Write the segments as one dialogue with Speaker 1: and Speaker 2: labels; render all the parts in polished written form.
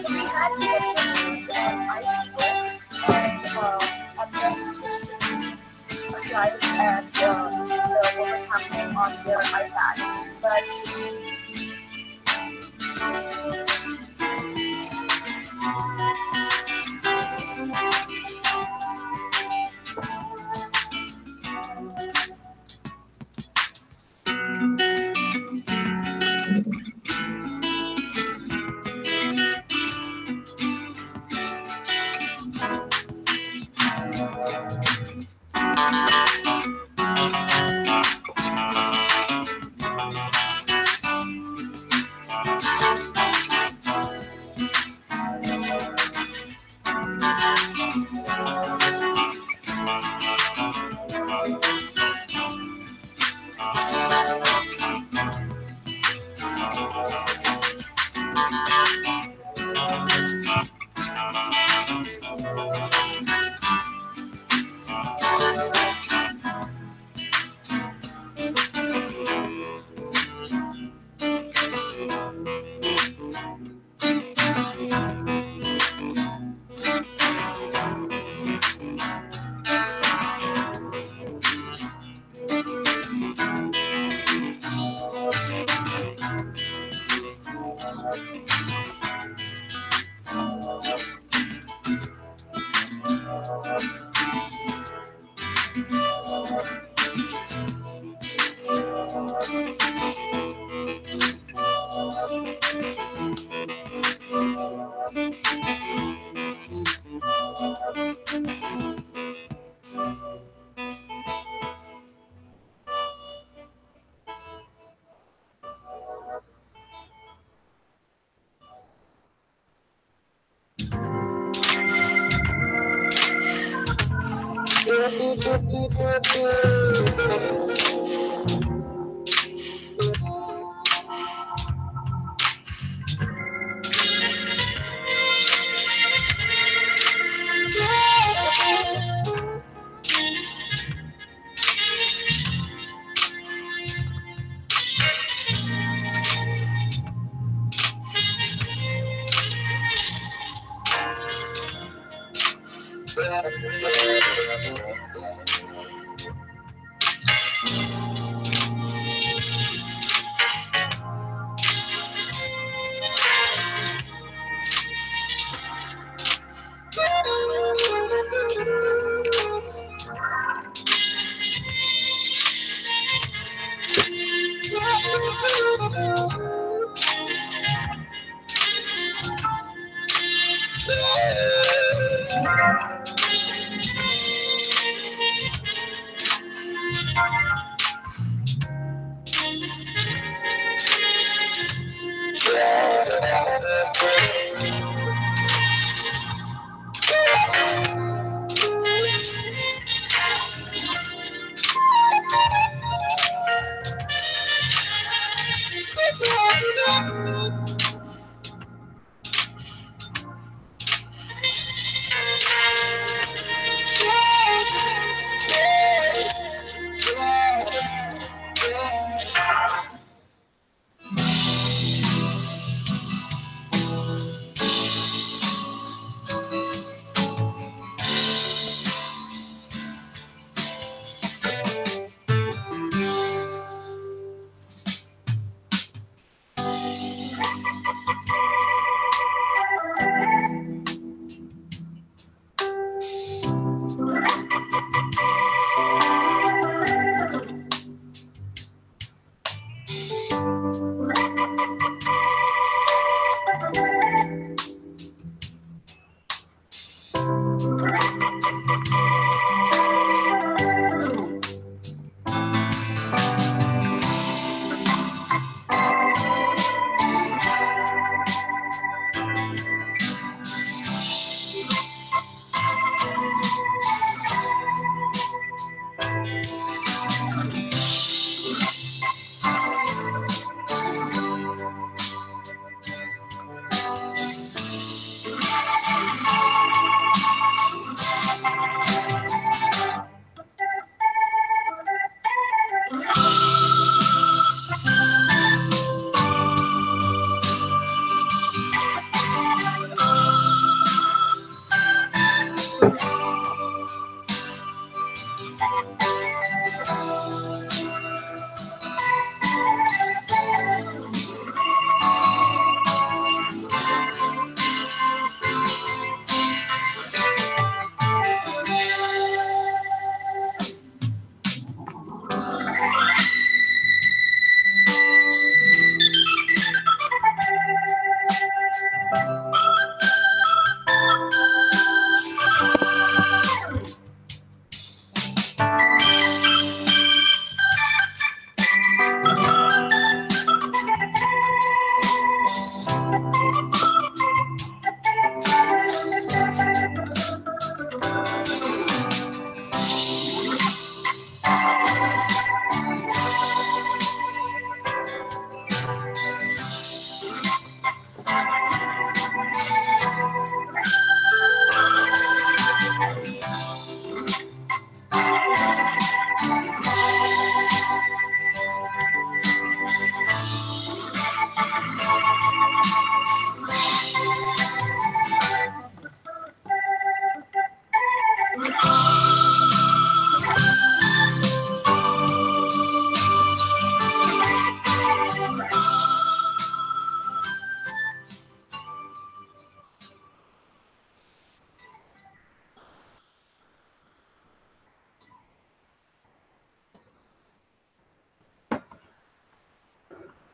Speaker 1: We had to use an iPad and then switch between slides and what was happening on their iPad. But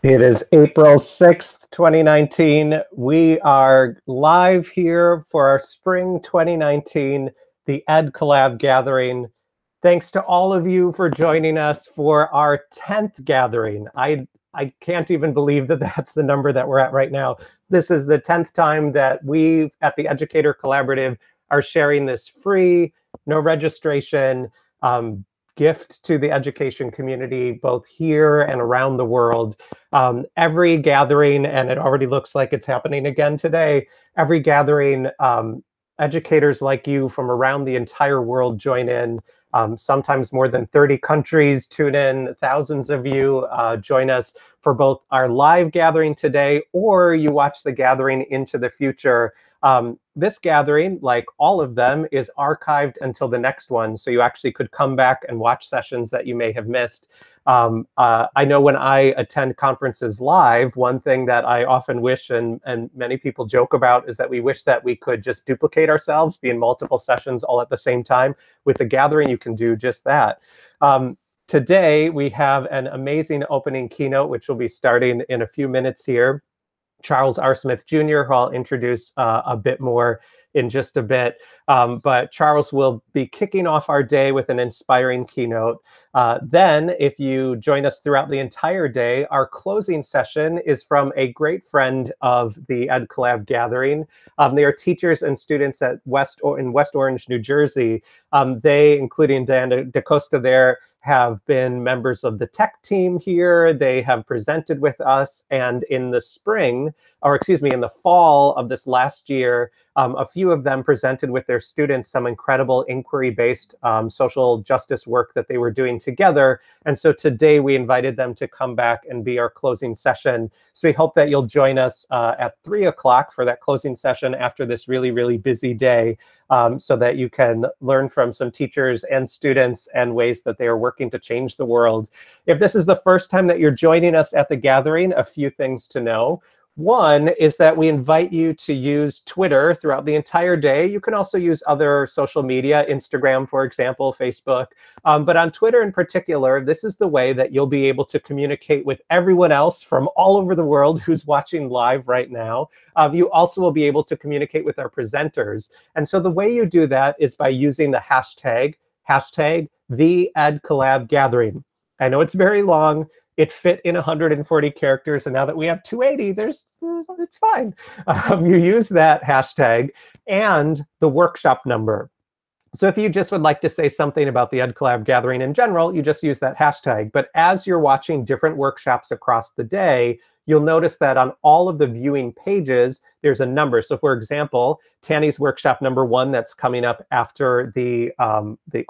Speaker 2: It is April 6th, 2019. We are live here for our spring 2019, the Ed Collab gathering. Thanks to all of you for joining us for our 10th gathering. I can't even believe that that's the number that we're at right now. This is the 10th time that we at the Educator Collaborative are sharing this free, no registration, gift to the education community, both here and around the world. Every gathering, and it already looks like it's happening again today, every gathering, educators like you from around the entire world join in. Sometimes more than 30 countries tune in. Thousands of you join us for both our live gathering today, or you watch the gathering into the future. This gathering, like all of them, is archived until the next one, so you actually could come back and watch sessions that you may have missed. I know when I attend conferences live, one thing that I often wish, and many people joke about, is that we wish that we could just duplicate ourselves, be in multiple sessions all at the same time. With the gathering, you can do just that. Today, we have an amazing opening keynote, which will be starting in a few minutes here. Charles R. Smith Jr., who I'll introduce a bit more in just a bit. But Charles will be kicking off our day with an inspiring keynote. Then, if you join us throughout the entire day, our closing session is from a great friend of the Ed Collab gathering. They are teachers and students at West Orange, New Jersey. They, including Diana DaCosta there, have been members of the tech team here. They have presented with us, and in the spring, or excuse me, in the fall of this last year, a few of them presented with their students some incredible inquiry-based social justice work that they were doing together. And so today we invited them to come back and be our closing session. So we hope that you'll join us at 3 o'clock for that closing session after this really, really busy day, so that you can learn from some teachers and students and ways that they are working to change the world. If this is the first time that you're joining us at the gathering, a few things to know. One is that we invite you to use Twitter throughout the entire day. You can also use other social media, Instagram, for example, Facebook. But on Twitter in particular, this is the way that you'll be able to communicate with everyone else from all over the world who's watching live right now. You also will be able to communicate with our presenters. And so the way you do that is by using the hashtag #TheEdCollabGathering. I know it's very long. It fit in 140 characters, and now that we have 280, it's fine. You use that hashtag and the workshop number. So if you just would like to say something about the Ed Collab gathering in general, you just use that hashtag. But as you're watching different workshops across the day, you'll notice that on all of the viewing pages, there's a number. So for example, Tanny's workshop number 1 that's coming up after the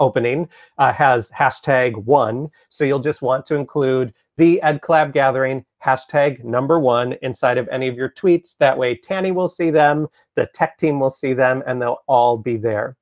Speaker 2: opening has #1. So you'll just want to include the Ed Collab gathering, #1 inside of any of your tweets. That way Tanny will see them, the tech team will see them, and they'll all be there.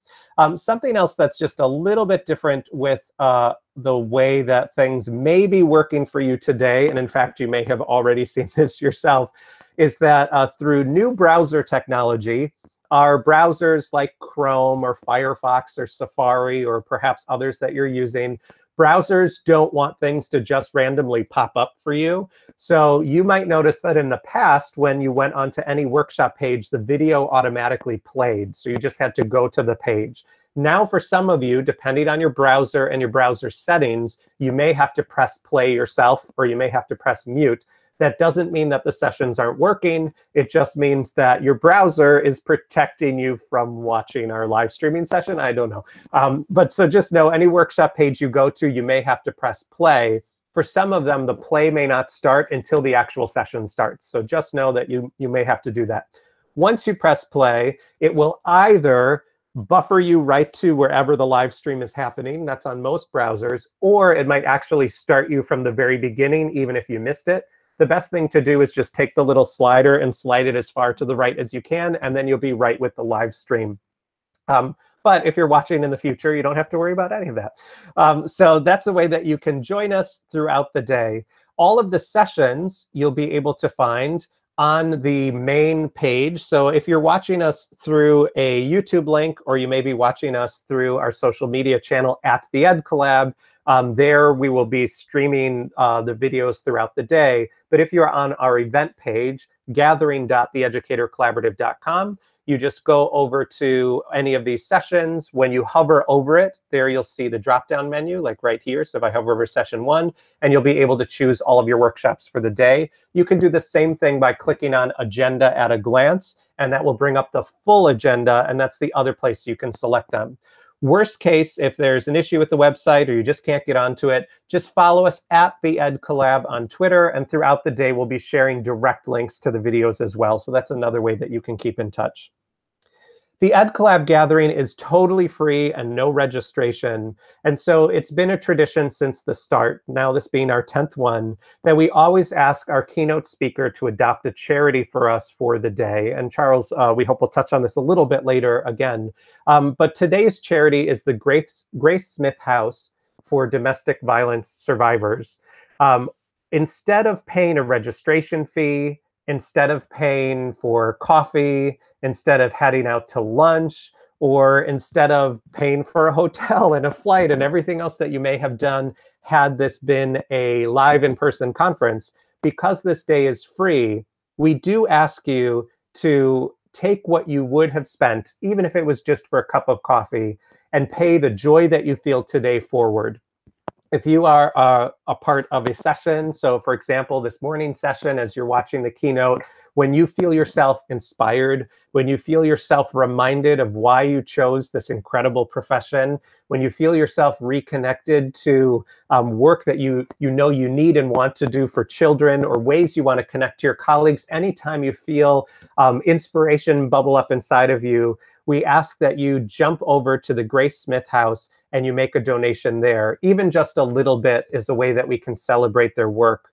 Speaker 2: Something else that's just a little bit different with the way that things may be working for you today, and in fact, you may have already seen this yourself, is that through new browser technology, our browsers like Chrome or Firefox or Safari or perhaps others that you're using, browsers don't want things to just randomly pop up for you. So you might notice that in the past, when you went onto any workshop page, the video automatically played. So you just had to go to the page. Now, for some of you, depending on your browser and your browser settings, you may have to press play yourself, or you may have to press mute. That doesn't mean that the sessions aren't working. It just means that your browser is protecting you from watching our live streaming session. I don't know. But so just know, any workshop page you go to, you may have to press play. For some of them, the play may not start until the actual session starts. So just know that you may have to do that. Once you press play, it will either buffer you right to wherever the live stream is happening. That's on most browsers. Or it might actually start you from the very beginning, even if you missed it. The best thing to do is just take the little slider and slide it as far to the right as you can, and then you'll be right with the live stream. But if you're watching in the future, you don't have to worry about any of that. So that's a way that you can join us throughout the day. All of the sessions you'll be able to find on the main page. So if you're watching us through a YouTube link, or you may be watching us through our social media channel at the Ed Collab, There we will be streaming the videos throughout the day. But if you're on our event page, gathering.theeducatorcollaborative.com, you just go over to any of these sessions. When you hover over it, there you'll see the drop-down menu, like right here. So if I hover over session 1, and you'll be able to choose all of your workshops for the day. You can do the same thing by clicking on Agenda at a Glance, and that will bring up the full agenda, and that's the other place you can select them. Worst case, if there's an issue with the website or you just can't get onto it, just follow us at the Ed Collab on Twitter, and throughout the day, we'll be sharing direct links to the videos as well. So that's another way that you can keep in touch. The Ed Collab gathering is totally free and no registration. And so it's been a tradition since the start, now this being our 10th one, that we always ask our keynote speaker to adopt a charity for us for the day. And Charles, we hope we'll touch on this a little bit later again. But today's charity is the Grace Smith House for Domestic Violence Survivors. Instead of paying a registration fee, instead of paying for coffee, instead of heading out to lunch, or instead of paying for a hotel and a flight and everything else that you may have done had this been a live in-person conference, because this day is free, we do ask you to take what you would have spent, even if it was just for a cup of coffee, and pay the joy that you feel today forward. If you are a part of a session, so for example, this morning session, as you're watching the keynote, when you feel yourself inspired, when you feel yourself reminded of why you chose this incredible profession, when you feel yourself reconnected to work that you know you need and want to do for children, or ways you want to connect to your colleagues, anytime you feel inspiration bubble up inside of you, we ask that you jump over to the Grace Smith House and you make a donation there. Even just a little bit is a way that we can celebrate their work.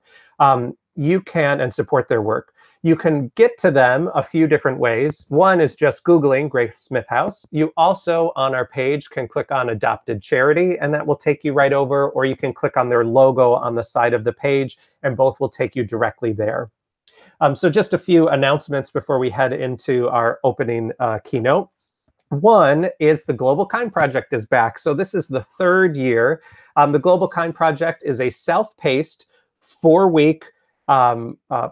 Speaker 2: You can, and support their work. You can get to them a few different ways. One is just Googling Grace Smith House. You also, on our page, can click on Adopted Charity, and that will take you right over, or you can click on their logo on the side of the page, and both will take you directly there. So just a few announcements before we head into our opening keynote. One is the Global Kind Project is back. So this is the 3rd year. The Global Kind Project is a self-paced 4-week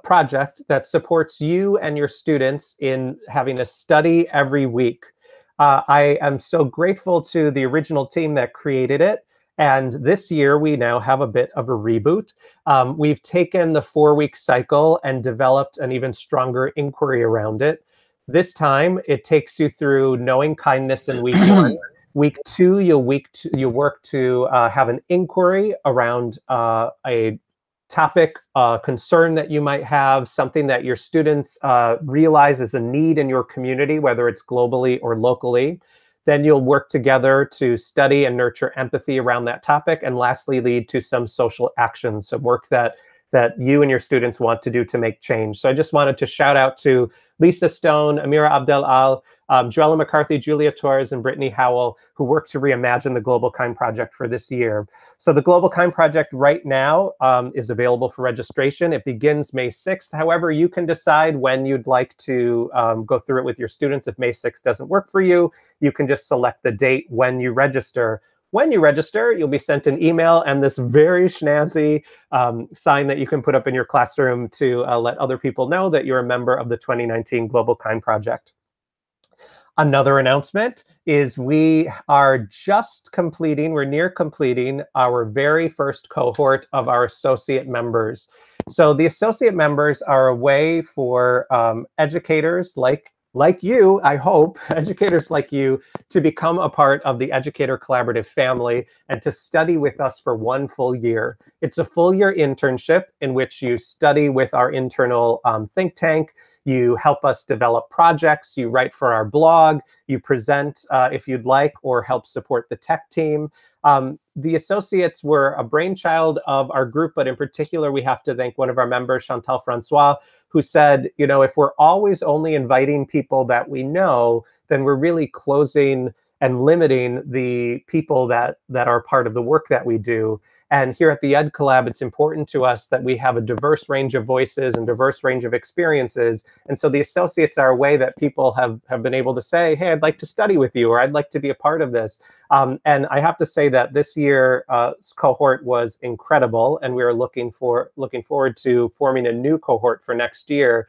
Speaker 2: project that supports you and your students in having a study every week. I am so grateful to the original team that created it. And this year, we now have a bit of a reboot. We've taken the 4-week cycle and developed an even stronger inquiry around it. This time, it takes you through knowing kindness in week 1. Week 2, you work to have an inquiry around a topic, concern that you might have, something that your students realize is a need in your community, whether it's globally or locally. Then you'll work together to study and nurture empathy around that topic. And lastly, lead to some social actions, some work that you and your students want to do to make change. So I just wanted to shout out to Lisa Stone, Amira Abdel-Al, Joella McCarthy, Julia Torres, and Brittany Howell, who worked to reimagine the Global Kind Project for this year. So the Global Kind Project right now is available for registration. It begins May 6th. However, you can decide when you'd like to go through it with your students. If May 6th doesn't work for you, you can just select the date when you register. When you register, you'll be sent an email and this very snazzy sign that you can put up in your classroom to let other people know that you're a member of the 2019 Global Kind Project. Another announcement is we are just completing, we're near completing our very first cohort of our associate members. So the associate members are a way for educators like you, I hope, educators like you, to become a part of the Educator Collaborative family and to study with us for 1 full year. It's a full year internship in which you study with our internal think tank. You help us develop projects, you write for our blog, you present if you'd like, or help support the tech team. The associates were a brainchild of our group, but in particular, we have to thank one of our members, Chantal Francois, who said, you know, if we're always only inviting people that we know, then we're really closing and limiting the people that are part of the work that we do. And here at the Ed Collab, it's important to us that we have a diverse range of voices and diverse range of experiences. And so the associates are a way that people have been able to say, hey, I'd like to study with you, or I'd like to be a part of this. And I have to say that this year's cohort was incredible, and we are looking forward to forming a new cohort for next year.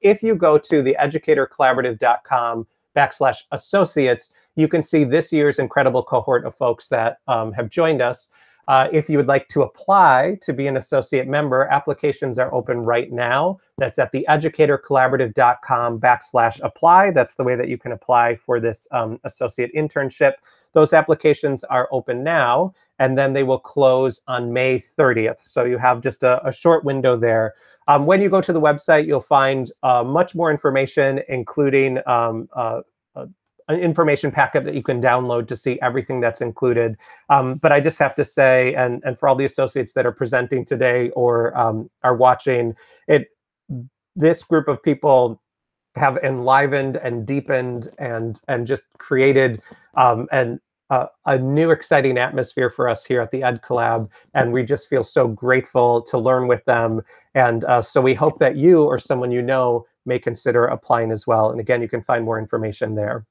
Speaker 2: If you go to the educatorcollaborative.com/associates, you can see this year's incredible cohort of folks that have joined us. If you would like to apply to be an associate member, applications are open right now. That's at the educatorcollaborative.com/apply. That's the way that you can apply for this associate internship. Those applications are open now, and then they will close on May 30th. So you have just a short window there. When you go to the website, you'll find much more information, including an information packet that you can download to see everything that's included. But I just have to say, and for all the associates that are presenting today or are watching, this group of people have enlivened and deepened and just created a new exciting atmosphere for us here at the Ed Collab, and we just feel so grateful to learn with them. And so we hope that you or someone you know may consider applying as well. And again, you can find more information there.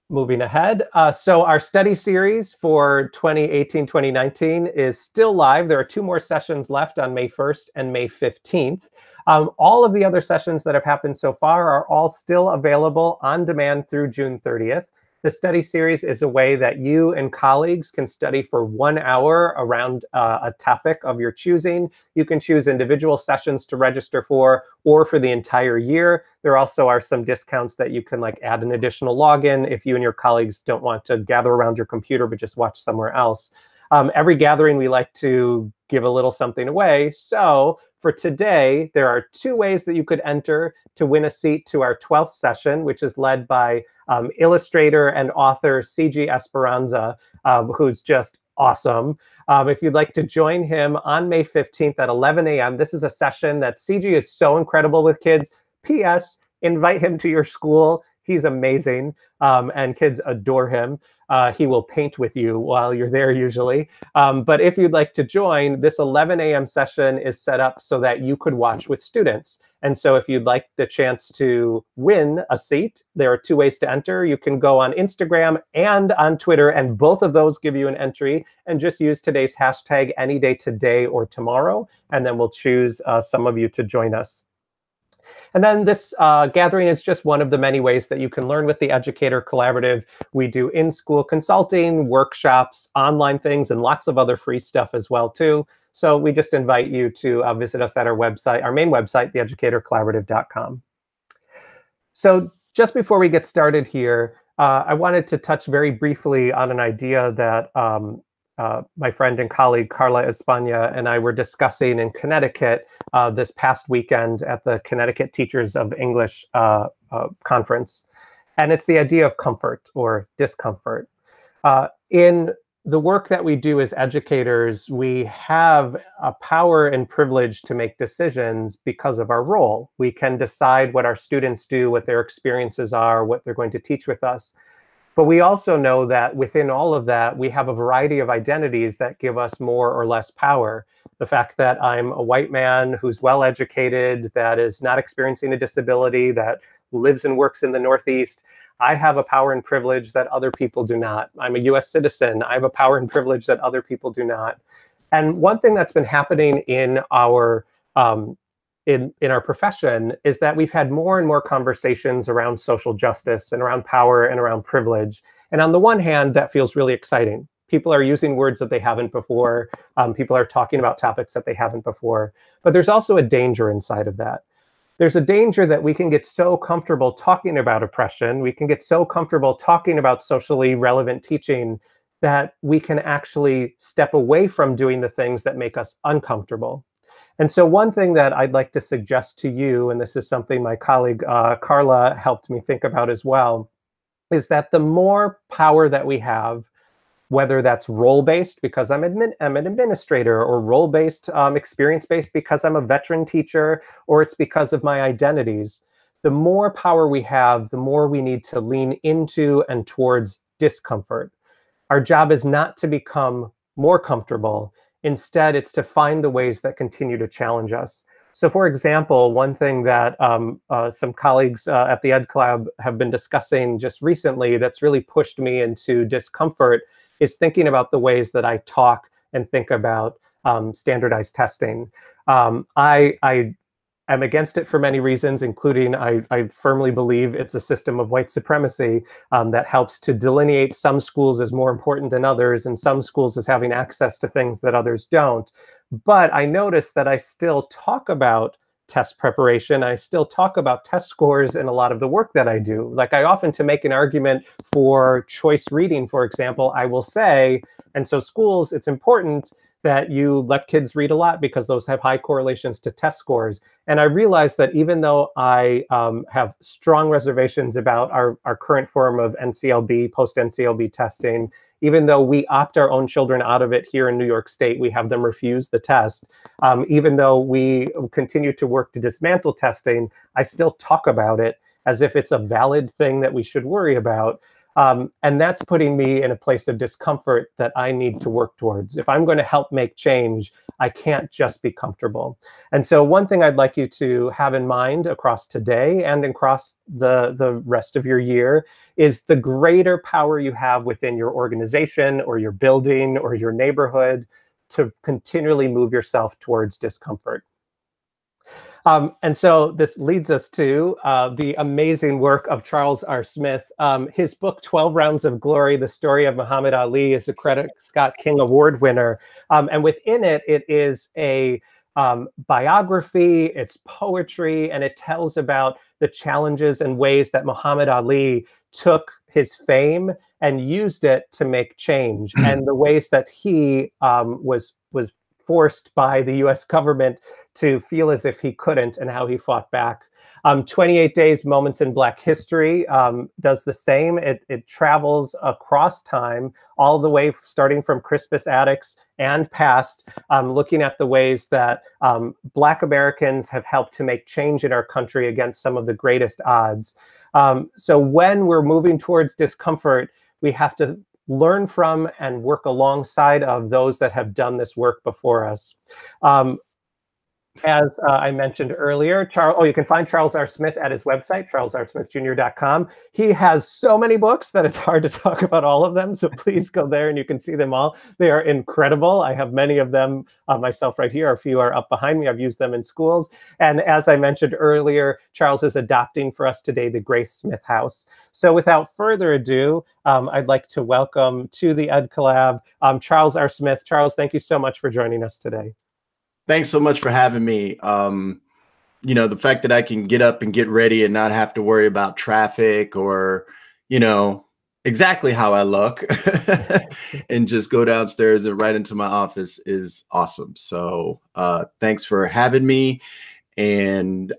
Speaker 2: Moving ahead, so our study series for 2018-2019 is still live. There are 2 more sessions left on May 1st and May 15th. All of the other sessions that have happened so far are all still available on demand through June 30th. The study series is a way that you and colleagues can study for 1 hour around a topic of your choosing. You can choose individual sessions to register for, or for the entire year. There also are some discounts that you can add an additional login if you and your colleagues don't want to gather around your computer but just watch somewhere else. Every gathering, we like to give a little something away. So for today, there are 2 ways that you could enter to win a seat to our 12th session, which is led by illustrator and author C.G. Esperanza, who's just awesome. If you'd like to join him on May 15th at 11 a.m., this is a session that C.G. is so incredible with kids. P.S. Invite him to your school. He's amazing, and kids adore him. He will paint with you while you're there usually. But if you'd like to join, this 11 a.m. session is set up so that you could watch with students. And so if you'd like the chance to win a seat, there are 2 ways to enter. You can go on Instagram and on Twitter, and both of those give you an entry. And just use today's hashtag any day today or tomorrow, and then we'll choose some of you to join us. And then this gathering is just one of the many ways that you can learn with the Educator Collaborative. We do in-school consulting, workshops, online things, and lots of other free stuff as well, too. So we just invite you to visit us at our website, our main website, theeducatorcollaborative.com. So just before we get started here, I wanted to touch very briefly on an idea that my friend and colleague Carla España and I were discussing in Connecticut this past weekend at the Connecticut Teachers of English conference. And it's the idea of comfort or discomfort. In the work that we do as educators, we have a power and privilege to make decisions because of our role. We can decide what our students do, what their experiences are, what they're going to teach with us. But we also know that within all of that, we have a variety of identities that give us more or less power. The fact that I'm a white man who's well-educated, that is not experiencing a disability, that lives and works in the Northeast, I have a power and privilege that other people do not. I'm a US citizen. I have a power and privilege that other people do not. And one thing that's been happening in our in our profession is that we've had more and more conversations around social justice and around power and around privilege. And on the one hand, that feels really exciting. People are using words that they haven't before. People are talking about topics that they haven't before. But there's also a danger inside of that. There's a danger that we can get so comfortable talking about oppression, we can get so comfortable talking about socially relevant teaching that we can actually step away from doing the things that make us uncomfortable. And so one thing that I'd like to suggest to you, and this is something my colleague Carla helped me think about as well, is that the more power that we have, whether that's role-based because I'm an administrator, or role-based, experience-based because I'm a veteran teacher, or it's because of my identities, the more power we have, the more we need to lean into and towards discomfort. Our job is not to become more comfortable. Instead, it's to find the ways that continue to challenge us. So for example, one thing that some colleagues at the Ed Collab have been discussing just recently that's really pushed me into discomfort is thinking about the ways that I talk and think about standardized testing. I am against it for many reasons, including I firmly believe it's a system of white supremacy that helps to delineate some schools as more important than others and some schools as having access to things that others don't. But I noticed that I still talk about test preparation. I still talk about test scores in a lot of the work that I do. Like I often, to make an argument for choice reading, for example, I will say, and so schools, it's important that you let kids read a lot because those have high correlations to test scores. And I realized that even though I have strong reservations about our current form of NCLB, post-NCLB testing, even though we opt our own children out of it here in New York State, we have them refuse the test. Even though we continue to work to dismantle testing, I still talk about it as if it's a valid thing that we should worry about. And that's putting me in a place of discomfort that I need to work towards. If I'm going to help make change, I can't just be comfortable. And so one thing I'd like you to have in mind across today and across the rest of your year is the greater power you have within your organization or your building or your neighborhood to continually move yourself towards discomfort. And so this leads us to the amazing work of Charles R. Smith. His book, 12 Rounds of Glory, The Story of Muhammad Ali, is a Coretta Scott King Award winner. And within it, it is a biography, it's poetry, and it tells about the challenges and ways that Muhammad Ali took his fame and used it to make change, and the ways that he was forced by the US government to feel as if he couldn't, and how he fought back. 28 Days, Moments in Black History does the same. It travels across time, all the way starting from Crispus Attucks and past, looking at the ways that Black Americans have helped to make change in our country against some of the greatest odds. So when we're moving towards discomfort, we have to learn from and work alongside of those that have done this work before us. As I mentioned earlier, you can find Charles R. Smith at his website, charlesrsmithjr.com. He has so many books that it's hard to talk about all of them, so please go there and you can see them all. They are incredible. I have many of them myself right here. A few are up behind me. I've used them in schools. And as I mentioned earlier, Charles is adopting for us today the Grace Smith House. So without further ado, I'd like to welcome to the Ed Collab, Charles R. Smith. Charles, thank you so much for joining us today.
Speaker 3: Thanks so much for having me. You know, the fact that I can get up and get ready and not have to worry about traffic or, you know, exactly how I look and just go downstairs and right into my office is awesome. So thanks for having me. And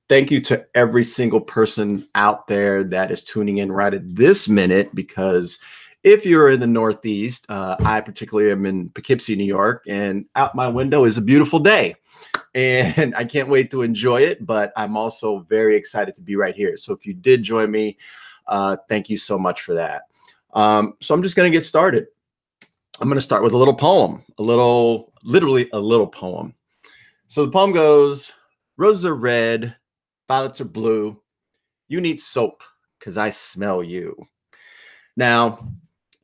Speaker 3: thank you to every single person out there that is tuning in right at this minute, because if you're in the Northeast, I particularly am in Poughkeepsie, New York, and out my window is a beautiful day. And I can't wait to enjoy it, but I'm also very excited to be right here. So if you did join me, thank you so much for that. So I'm just going to get started. I'm going to start with a little poem, literally a little poem. So the poem goes, roses are red, violets are blue. You need soap because I smell you. Now,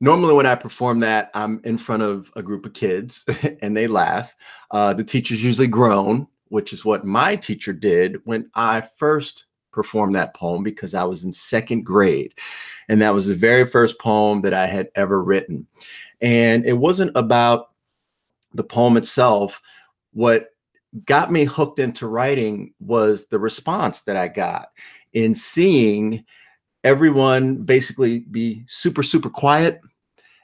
Speaker 3: normally when I perform that, I'm in front of a group of kids and they laugh. The teacher's usually grown, which is what my teacher did when I first performed that poem, because I was in second grade. And that was the very first poem that I had ever written. And it wasn't about the poem itself. What got me hooked into writing was the response that I got in seeing everyone basically be super, super quiet.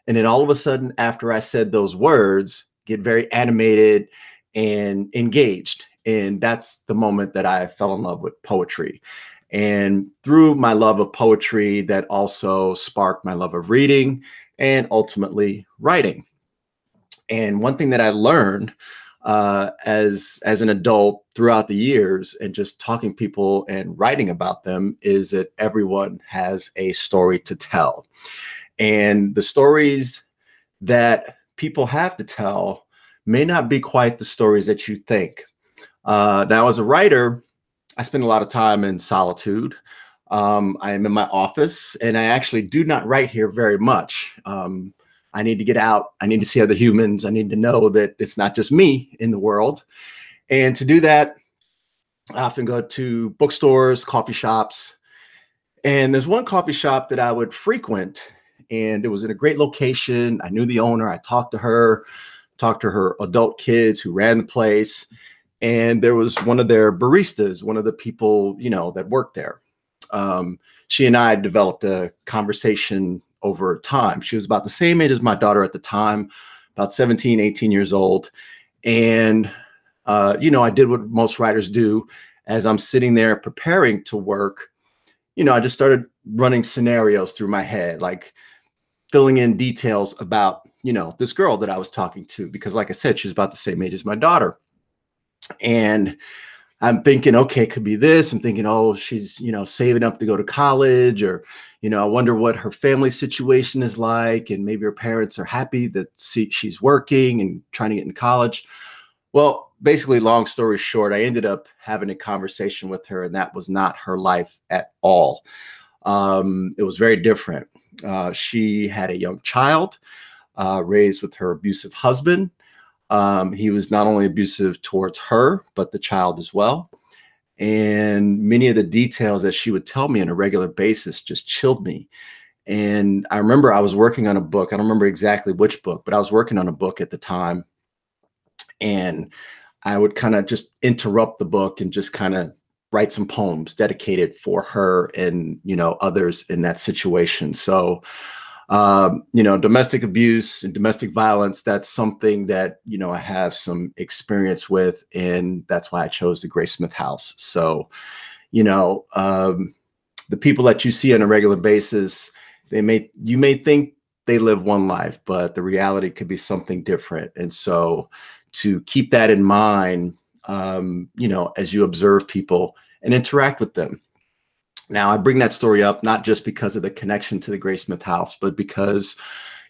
Speaker 3: And then all of a sudden, after I said those words, get very animated and engaged. And that's the moment that I fell in love with poetry. And through my love of poetry, that also sparked my love of reading and ultimately writing. And one thing that I learned as an adult throughout the years and just talking to people and writing about them is that everyone has a story to tell. And the stories that people have to tell may not be quite the stories that you think. Now, as a writer, I spend a lot of time in solitude. I am in my office, and I actually do not write here very much. I need to get out. I need to see other humans. I need to know that it's not just me in the world. And to do that, I often go to bookstores, coffee shops. And there's one coffee shop that I would frequent, and it was in a great location. I knew the owner. I talked to her adult kids who ran the place. And there was one of their baristas, one of the people, that worked there. She and I developed a conversation over time. She was about the same age as my daughter at the time, about 17, 18 years old. And, I did what most writers do. As I'm sitting there preparing to work, I just started running scenarios through my head, like filling in details about, this girl that I was talking to, because like I said, she's about the same age as my daughter. And I'm thinking, okay, it could be this. I'm thinking, oh, she's, saving up to go to college, or, I wonder what her family situation is like. And maybe her parents are happy that she's working and trying to get into college. Well, basically, long story short, I ended up having a conversation with her, and that was not her life at all. It was very different. She had a young child raised with her abusive husband. He was not only abusive towards her, but the child as well. And many of the details that she would tell me on a regular basis just chilled me. And I remember I was working on a book. I don't remember exactly which book, but I was working on a book at the time. And I would kind of just interrupt the book and just kind of write some poems dedicated for her and, others in that situation. So, domestic abuse and domestic violence, that's something that, I have some experience with, and that's why I chose the Graysmith House. So, the people that you see on a regular basis, you may think they live one life, but the reality could be something different. And so to keep that in mind, as you observe people and interact with them. Now, I bring that story up not just because of the connection to the Graysmith House, but because,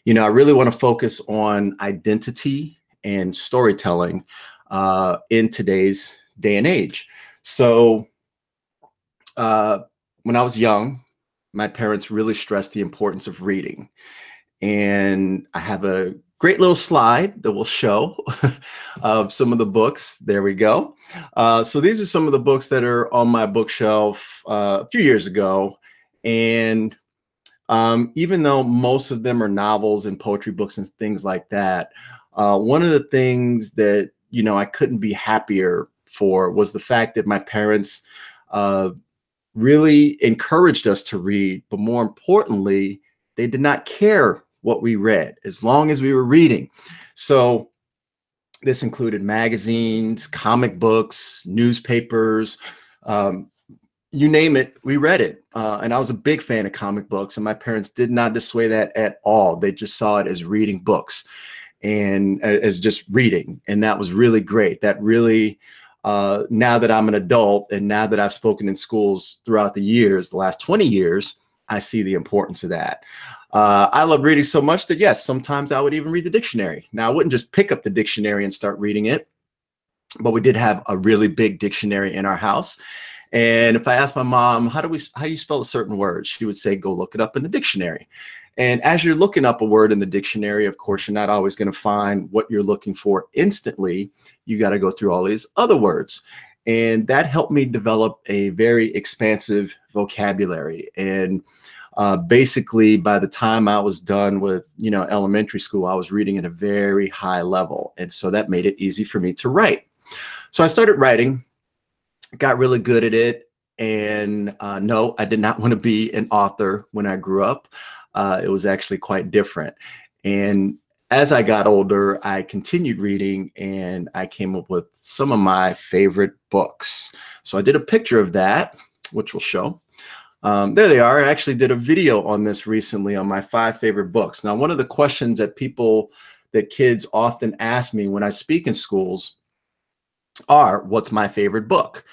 Speaker 3: I really want to focus on identity and storytelling in today's day and age. So when I was young, my parents really stressed the importance of reading. And I have a great little slide that will show of some of the books. There we go. So these are some of the books that are on my bookshelf a few years ago. And even though most of them are novels and poetry books and things like that, one of the things that, I couldn't be happier for was the fact that my parents really encouraged us to read, but more importantly, they did not care what we read as long as we were reading. So this included magazines, comic books, newspapers, you name it, we read it. And I was a big fan of comic books, and my parents did not dissuade that at all. They just saw it as reading books and as just reading. And that was really great. That really, now that I'm an adult and now that I've spoken in schools throughout the years, the last 20 years, I see the importance of that. I love reading so much that, yes, sometimes I would even read the dictionary. Now, I wouldn't just pick up the dictionary and start reading it, but we did have a really big dictionary in our house. And if I asked my mom, how do you spell a certain word? She would say, go look it up in the dictionary. And as you're looking up a word in the dictionary, of course, you're not always going to find what you're looking for instantly. You got to go through all these other words. And that helped me develop a very expansive vocabulary. And basically, by the time I was done with, elementary school, I was reading at a very high level. And so that made it easy for me to write. So I started writing, got really good at it. And no, I did not want to be an author when I grew up. It was actually quite different. And as I got older, I continued reading, and I came up with some of my favorite books. So I did a picture of that, which will show. There they are. I actually did a video on this recently on my 5 favorite books. Now, one of the questions that kids often ask me when I speak in schools are, what's my favorite book?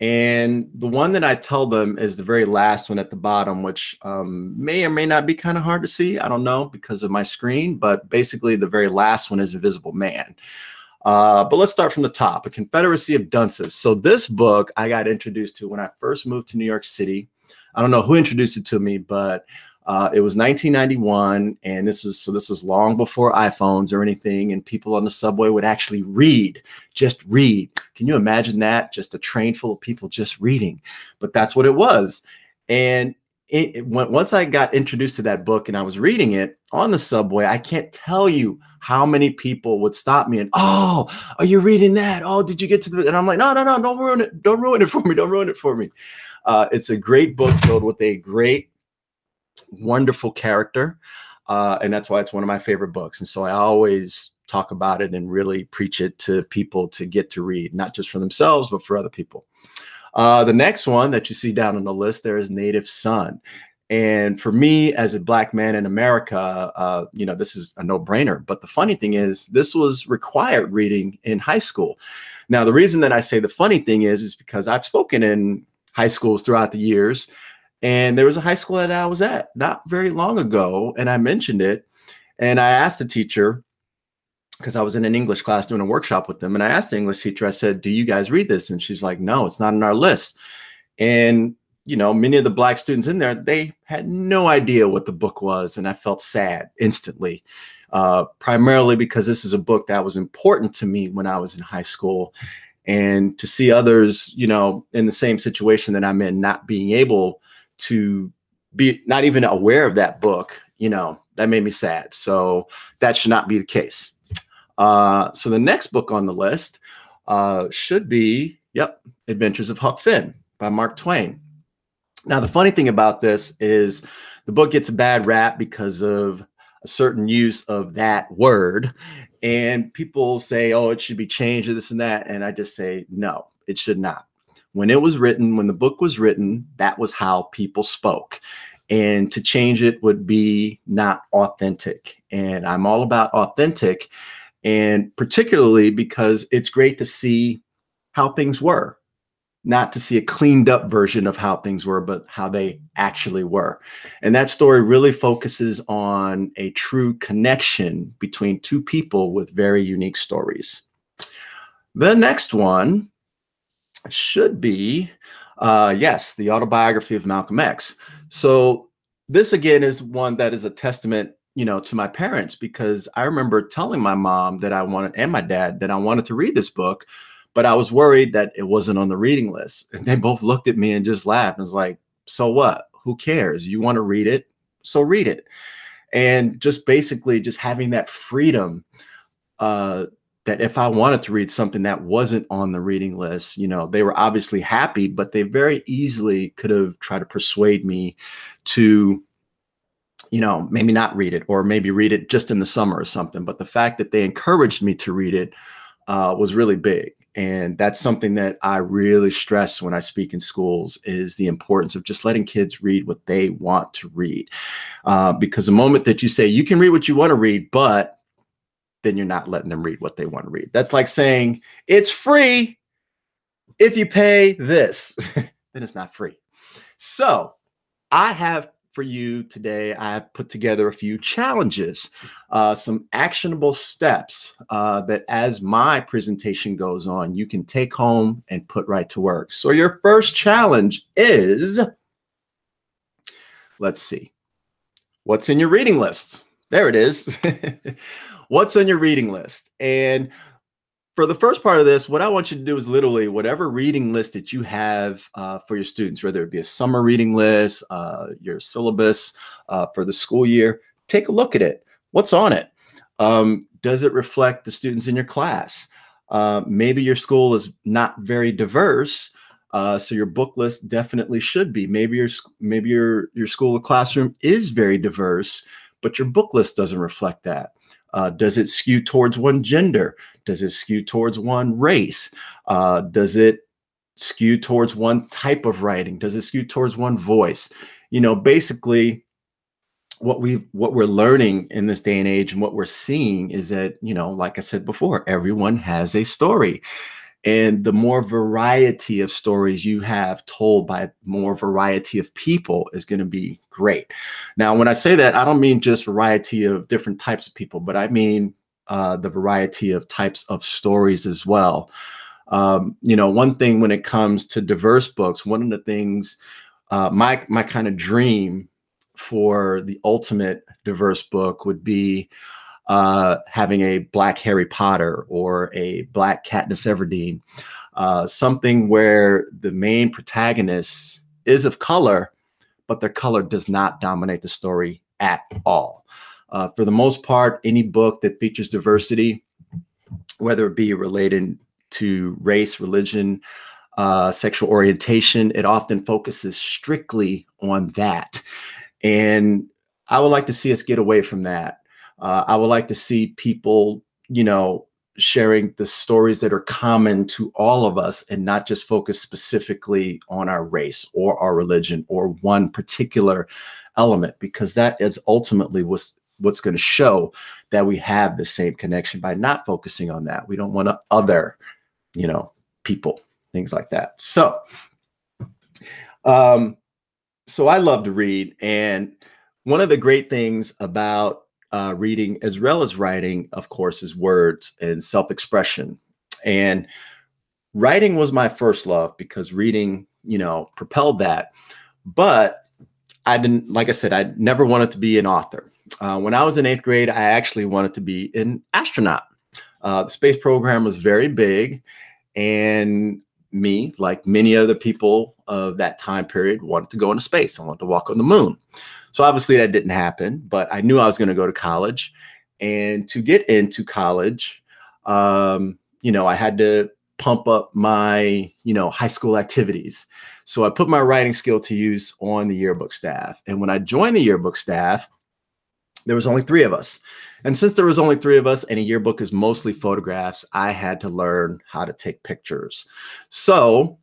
Speaker 3: And the one that I tell them is the very last one at the bottom, which may or may not be kind of hard to see. I don't know because of my screen, but basically the very last one is Invisible Man. But let's start from the top, A Confederacy of Dunces. So this book I got introduced to when I first moved to New York City. I don't know who introduced it to me, but it was 1991, and this was long before iPhones or anything, and people on the subway would actually just read. Can you imagine that? Just a train full of people just reading. But that's what it was. And once I got introduced to that book and I was reading it on the subway, I can't tell you how many people would stop me and, oh, are you reading that? Oh, did you get to the, and I'm like, no, don't ruin it. Don't ruin it for me. Don't ruin it for me. It's a great book filled with a great, wonderful character. And that's why it's one of my favorite books. And so I always talk about it and really preach it to people to get to read, not just for themselves, but for other people. The next one that you see down on the list there is Native Son. And for me, as a Black man in America, this is a no-brainer. But the funny thing is, this was required reading in high school. Now, the reason that I say the funny thing is because I've spoken in high schools throughout the years. And there was a high school that I was at not very long ago, and I mentioned it. And I asked the teacher, because I was in an English class doing a workshop with them, and I asked the English teacher, I said, do you guys read this? And she's like, no, it's not on our list. And many of the Black students in there, they had no idea what the book was. And I felt sad instantly, primarily because this is a book that was important to me when I was in high school. And to see others, in the same situation that I'm in, not being able to be not even aware of that book, that made me sad. So that should not be the case. So the next book on the list should be, Adventures of Huck Finn by Mark Twain. Now, the funny thing about this is the book gets a bad rap because of a certain use of that word. And people say, oh, it should be changed or this and that. And I just say, no, it should not. When it was written, when the book was written, that was how people spoke. And to change it would be not authentic. And I'm all about authentic. And particularly because it's great to see how things were, not to see a cleaned up version of how things were, but how they actually were. And that story really focuses on a true connection between two people with very unique stories. The next one should be, the autobiography of Malcolm X. So this again is one that is a testament, to my parents, because I remember telling my mom that and my dad that I wanted to read this book, but I was worried that it wasn't on the reading list. And they both looked at me and just laughed and was like, so what? Who cares? You want to read it? So read it. And just basically just having that freedom, that if I wanted to read something that wasn't on the reading list, they were obviously happy, but they very easily could have tried to persuade me to, maybe not read it, or maybe read it just in the summer or something. But the fact that they encouraged me to read it was really big. And that's something that I really stress when I speak in schools, is the importance of just letting kids read what they want to read. Because the moment that you say you can read what you want to read, but then you're not letting them read what they want to read. That's like saying it's free if you pay this, then it's not free. So I have for you today, I have put together a few challenges, some actionable steps that as my presentation goes on, you can take home and put right to work. So your first challenge is, let's see, what's in your reading list? There it is. What's on your reading list? And for the first part of this, what I want you to do is literally whatever reading list that you have for your students, whether it be a summer reading list, your syllabus for the school year, take a look at it. What's on it? Does it reflect the students in your class? Maybe your school is not very diverse, so your book list definitely should be. Maybe your school or classroom is very diverse, but your book list doesn't reflect that. Does it skew towards one gender? Does it skew towards one race? Does it skew towards one type of writing? Does it skew towards one voice? Basically what we're learning in this day and age and what we're seeing is that, like I said before, everyone has a story. And the more variety of stories you have told by more variety of people is going to be great. Now, when I say that, I don't mean just variety of different types of people, but I mean the variety of types of stories as well. You know, one thing when it comes to diverse books, one of the things, my kind of dream for the ultimate diverse book would be having a Black Harry Potter or a Black Katniss Everdeen, something where the main protagonist is of color, but their color does not dominate the story at all. For the most part, any book that features diversity, whether it be related to race, religion, sexual orientation, it often focuses strictly on that. And I would like to see us get away from that. I would like to see people, you know, sharing the stories that are common to all of us and not just focus specifically on our race or our religion or one particular element, because that is ultimately what's going to show that we have the same connection. By not focusing on that, we don't want to other, you know, people, things like that. So I love to read, and one of the great things about reading as well as writing, of course, is words and self-expression. And writing was my first love because reading, you know, propelled that. But I didn't, like I said, I never wanted to be an author. When I was in 8th grade, I actually wanted to be an astronaut. The space program was very big, and me, like many other people of that time period, wanted to go into space. I wanted to walk on the moon. So obviously that didn't happen, but I knew I was going to go to college. And to get into college, you know, I had to pump up my, you know, high school activities. So I put my writing skill to use on the yearbook staff. And when I joined the yearbook staff, there was only 3 of us. And since there was only 3 of us and a yearbook is mostly photographs, I had to learn how to take pictures. So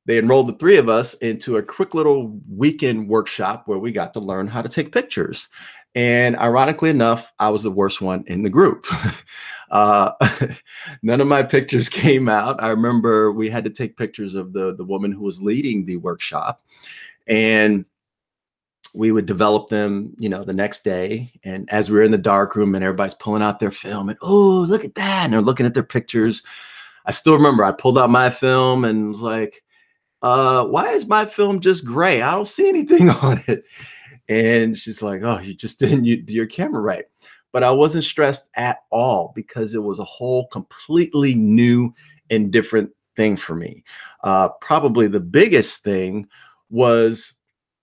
Speaker 3: they enrolled the 3 of us into a quick little weekend workshop where we got to learn how to take pictures. And ironically enough, I was the worst one in the group. None of my pictures came out. I remember we had to take pictures of the woman who was leading the workshop, and we would develop them, you know, the next day. And as we were in the dark room and everybody's pulling out their film and, oh, look at that. And they're looking at their pictures. I still remember I pulled out my film and was like, why is my film just gray? I don't see anything on it. And she's like, oh, you just didn't do your camera right. But I wasn't stressed at all because it was a whole completely new and different thing for me. Probably the biggest thing was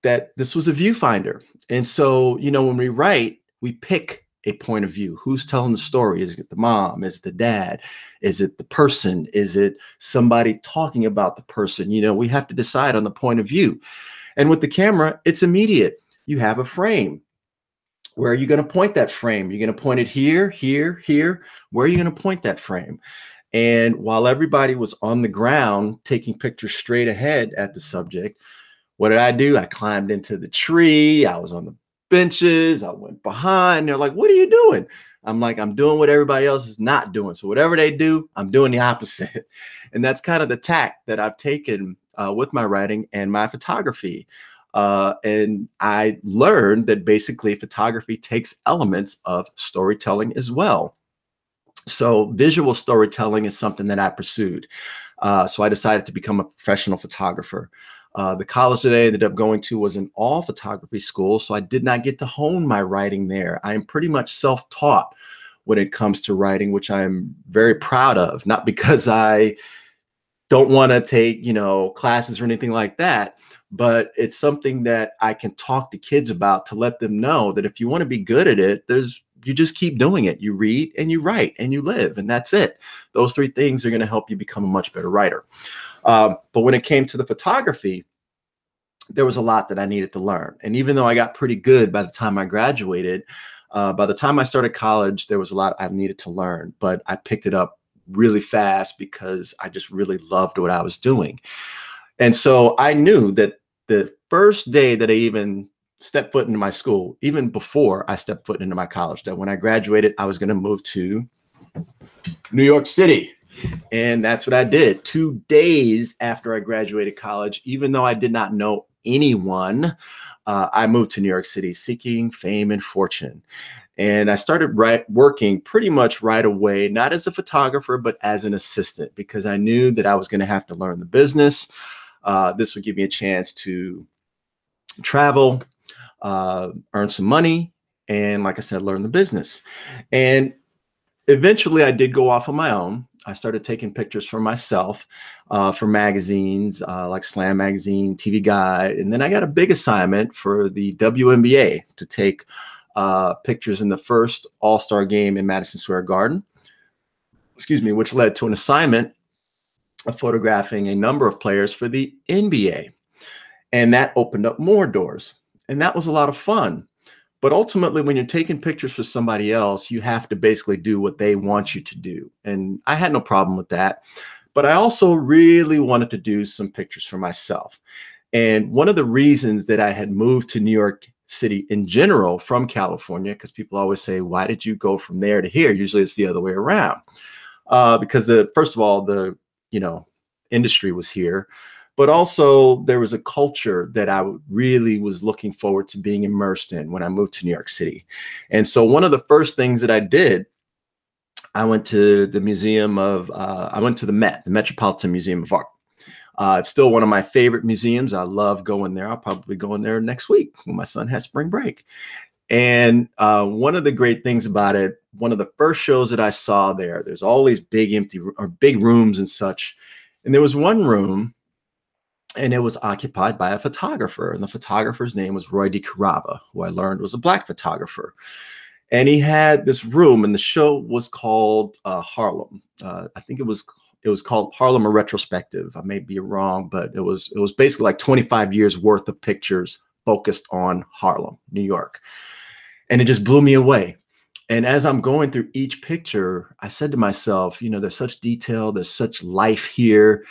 Speaker 3: that this was a viewfinder. And so, you know, when we write, we pick a point of view. Who's telling the story? Is it the mom? Is it the dad? Is it the person? Is it somebody talking about the person? You know, we have to decide on the point of view. And with the camera, it's immediate. You have a frame. Where are you going to point that frame? You're going to point it here, here, here. Where are you going to point that frame? And while everybody was on the ground taking pictures straight ahead at the subject, what did I do? I climbed into the tree. I was on the benches. I went behind. They're like, what are you doing? I'm like, I'm doing what everybody else is not doing. So whatever they do, I'm doing the opposite. And that's kind of the tack that I've taken with my writing and my photography. And I learned that basically photography takes elements of storytelling as well. So visual storytelling is something that I pursued. So I decided to become a professional photographer. The college that I ended up going to was an all photography school, so I did not get to hone my writing there. I am pretty much self-taught when it comes to writing, which I'm very proud of, not because I don't want to take, you know, classes or anything like that, but it's something that I can talk to kids about to let them know that if you want to be good at it, you just keep doing it. You read and you write and you live, and that's it. Those 3 things are going to help you become a much better writer. But when it came to the photography, there was a lot that I needed to learn. And even though I got pretty good by the time I graduated, by the time I started college, there was a lot I needed to learn, but I picked it up really fast because I just really loved what I was doing. And so I knew that the first day that I even stepped foot into my school, even before I stepped foot into my college, that when I graduated, I was going to move to New York City. And that's what I did. 2 days after I graduated college, even though I did not know anyone, I moved to New York City seeking fame and fortune. And I started working pretty much right away, not as a photographer, but as an assistant, because I knew that I was going to have to learn the business. This would give me a chance to travel, earn some money, and like I said, learn the business. And eventually I did go off on my own. I started taking pictures for myself for magazines like Slam Magazine, TV Guide. And then I got a big assignment for the WNBA to take pictures in the first All-Star game in Madison Square Garden, which led to an assignment of photographing a number of players for the NBA. And that opened up more doors. And that was a lot of fun. But ultimately, when you're taking pictures for somebody else, you have to basically do what they want you to do. And I had no problem with that. But I also really wanted to do some pictures for myself. And one of the reasons that I had moved to New York City in general from California, because people always say, why did you go from there to here? Usually it's the other way around. Because first of all, the industry was here. But also there was a culture that I really was looking forward to being immersed in when I moved to New York City. And so one of the first things that I did, I went to the I went to the Met, the Metropolitan Museum of Art. It's still one of my favorite museums. I love going there. I'll probably go in there next week when my son has spring break. And one of the great things about it, one of the first shows that I saw there, there's all these big big rooms and such. And there was one room, and it was occupied by a photographer. And the photographer's name was Roy DeCarava, who I learned was a Black photographer. And he had this room, and the show was called Harlem. I think it was called Harlem: A Retrospective. I may be wrong, but it was basically like 25 years worth of pictures focused on Harlem, New York. And it just blew me away. And as I'm going through each picture, I said to myself, there's such detail, there's such life here.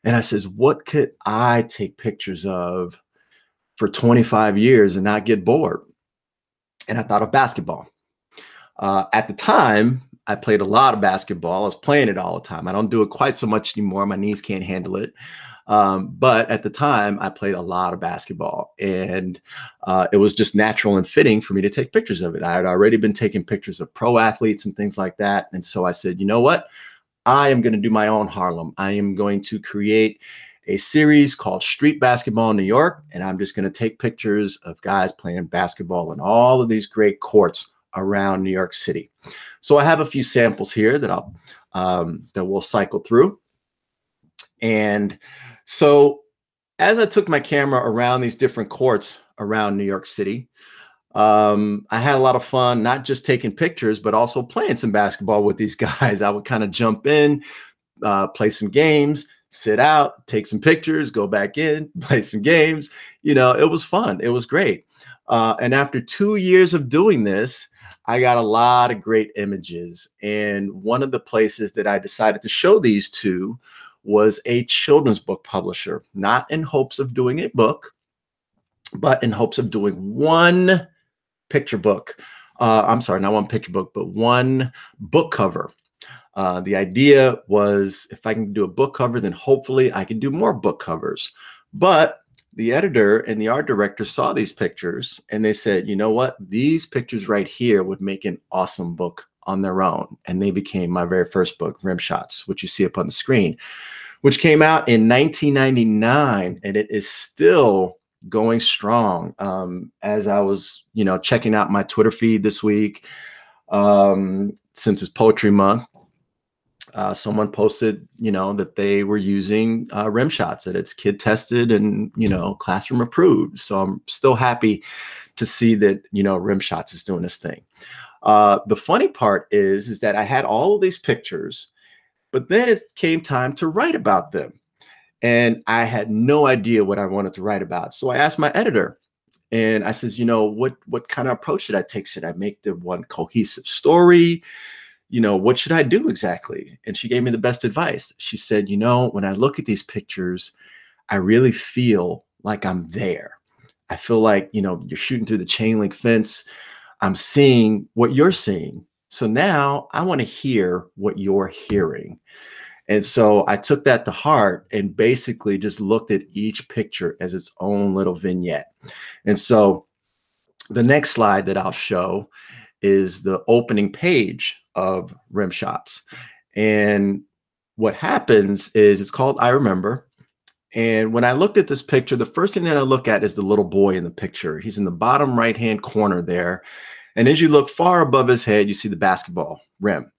Speaker 3: And I says, what could I take pictures of for 25 years and not get bored? And I thought of basketball. At the time, I played a lot of basketball. I was playing it all the time. I don't do it quite so much anymore. My knees can't handle it. But at the time, I played a lot of basketball. And it was just natural and fitting for me to take pictures of it. I had already been taking pictures of pro athletes and things like that. And so I said, you know what? I am going to do my own Harlem. I am going to create a series called Street Basketball in New York, and I'm just going to take pictures of guys playing basketball in all of these great courts around New York City. So I have a few samples here that that we'll cycle through. And so as I took my camera around these different courts around New York City, I had a lot of fun, not just taking pictures, but also playing some basketball with these guys. I would kind of jump in, play some games, sit out, take some pictures, go back in, play some games. It was fun. It was great. And after 2 years of doing this, I got a lot of great images. And one of the places that I decided to show these to was a children's book publisher, not in hopes of doing a book, but in hopes of doing one picture book. I'm sorry, not one picture book, but one book cover. The idea was if I can do a book cover, then hopefully I can do more book covers. But the editor and the art director saw these pictures and they said, you know what? These pictures right here would make an awesome book on their own. And they became my very first book, Rim Shots, which you see up on the screen, which came out in 1999. And it is still going strong. As I was, checking out my Twitter feed this week, since it's Poetry Month, someone posted, that they were using Rim Shots, that it's kid tested and, classroom approved. So I'm still happy to see that, Rim Shots is doing this thing. The funny part is that I had all of these pictures, but then it came time to write about them. And I had no idea what I wanted to write about. So I asked my editor and I says, what kind of approach should I take? Should I make the one cohesive story? What should I do exactly? And she gave me the best advice. She said, when I look at these pictures, I really feel like I'm there. I feel like, you're shooting through the chain link fence. I'm seeing what you're seeing. So now I want to hear what you're hearing. And so I took that to heart and basically just looked at each picture as its own little vignette. And so the next slide that I'll show is the opening page of Rim Shots. And what happens is it's called I Remember. And when I looked at this picture, the first thing that I look at is the little boy in the picture. He's in the bottom right-hand corner there. And as you look far above his head, you see the basketball rim.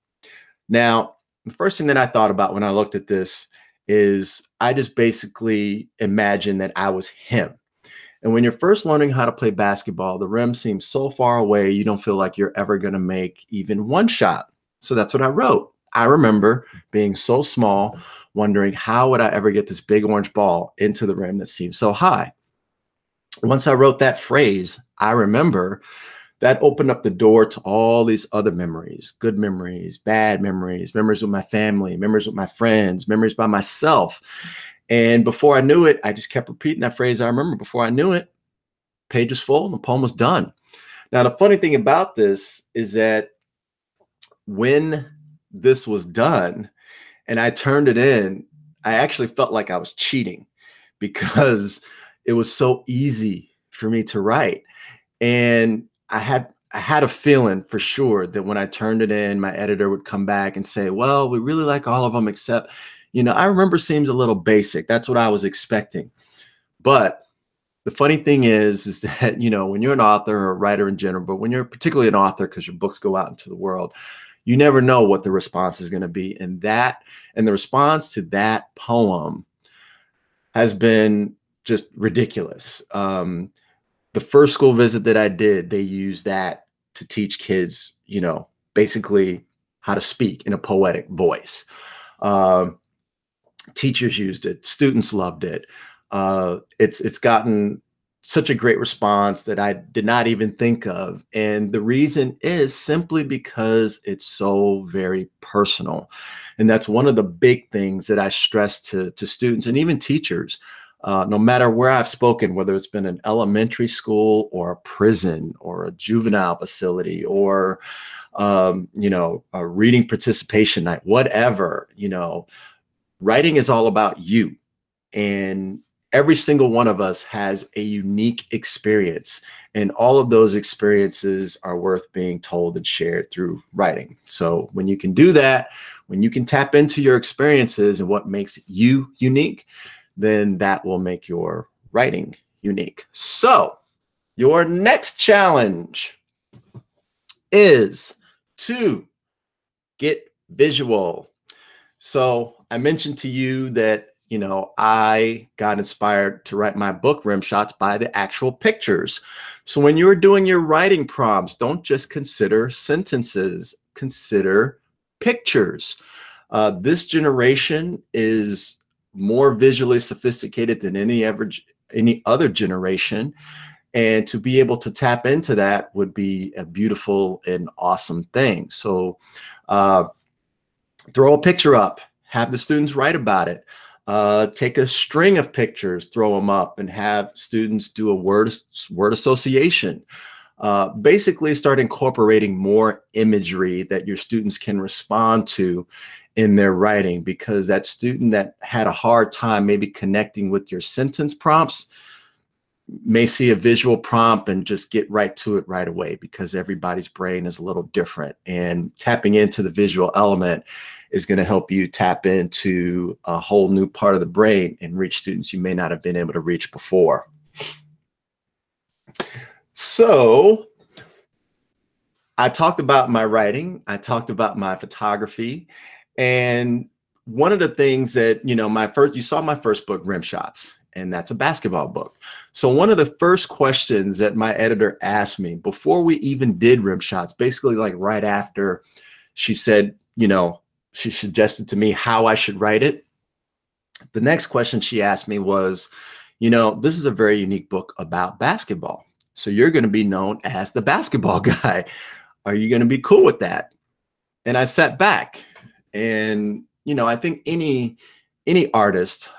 Speaker 3: Now, the first thing that I thought about when I looked at this is I just basically imagined that I was him. And when you're first learning how to play basketball, the rim seems so far away, you don't feel like you're ever going to make even one shot. So that's what I wrote. I remember being so small, wondering how would I ever get this big orange ball into the rim that seems so high. Once I wrote that phrase, I remember, that opened up the door to all these other memories, good memories, bad memories, memories with my family, memories with my friends, memories by myself. And before I knew it, I just kept repeating that phrase. I remember before I knew it, page was full and the poem was done. Now, the funny thing about this is that when this was done and I turned it in, I actually felt like I was cheating because it was so easy for me to write. And I had a feeling for sure that when I turned it in, my editor would come back and say, well, we really like all of them, except, I remember seems a little basic. That's what I was expecting. But the funny thing is that, when you're an author or a writer in general, but when you're particularly an author, because your books go out into the world, you never know what the response is going to be. And the response to that poem has been just ridiculous. The first school visit that I did, they used that to teach kids, basically how to speak in a poetic voice. Teachers used it. Students loved it. It's gotten such a great response that I did not even think of. And the reason is simply because it's so very personal. And that's one of the big things that I stress to students and even teachers. No matter where I've spoken, whether it's been an elementary school or a prison or a juvenile facility or, a reading participation night, whatever, writing is all about you. And every single one of us has a unique experience. And all of those experiences are worth being told and shared through writing. So when you can do that, when you can tap into your experiences and what makes you unique, then that will make your writing unique. So your next challenge is to get visual. So I mentioned to you that, I got inspired to write my book, Rim Shots, by the actual pictures. So when you're doing your writing prompts, don't just consider sentences, consider pictures. This generation is more visually sophisticated than any other generation. And to be able to tap into that would be a beautiful and awesome thing. So throw a picture up, have the students write about it. Take a string of pictures, throw them up, and have students do a word association. Basically start incorporating more imagery that your students can respond to in their writing, because that student that had a hard time maybe connecting with your sentence prompts may see a visual prompt and just get right to it right away, because everybody's brain is a little different, and tapping into the visual element is going to help you tap into a whole new part of the brain and reach students you may not have been able to reach before. So I talked about my writing, I talked about my photography, and one of the things that, you saw my first book, Rim Shots, and that's a basketball book. So one of the first questions that my editor asked me before we even did Rim Shots, basically like right after she said, she suggested to me how I should write it. The next question she asked me was, this is a very unique book about basketball. So you're going to be known as the basketball guy. Are you going to be cool with that? And I sat back and, I think any artist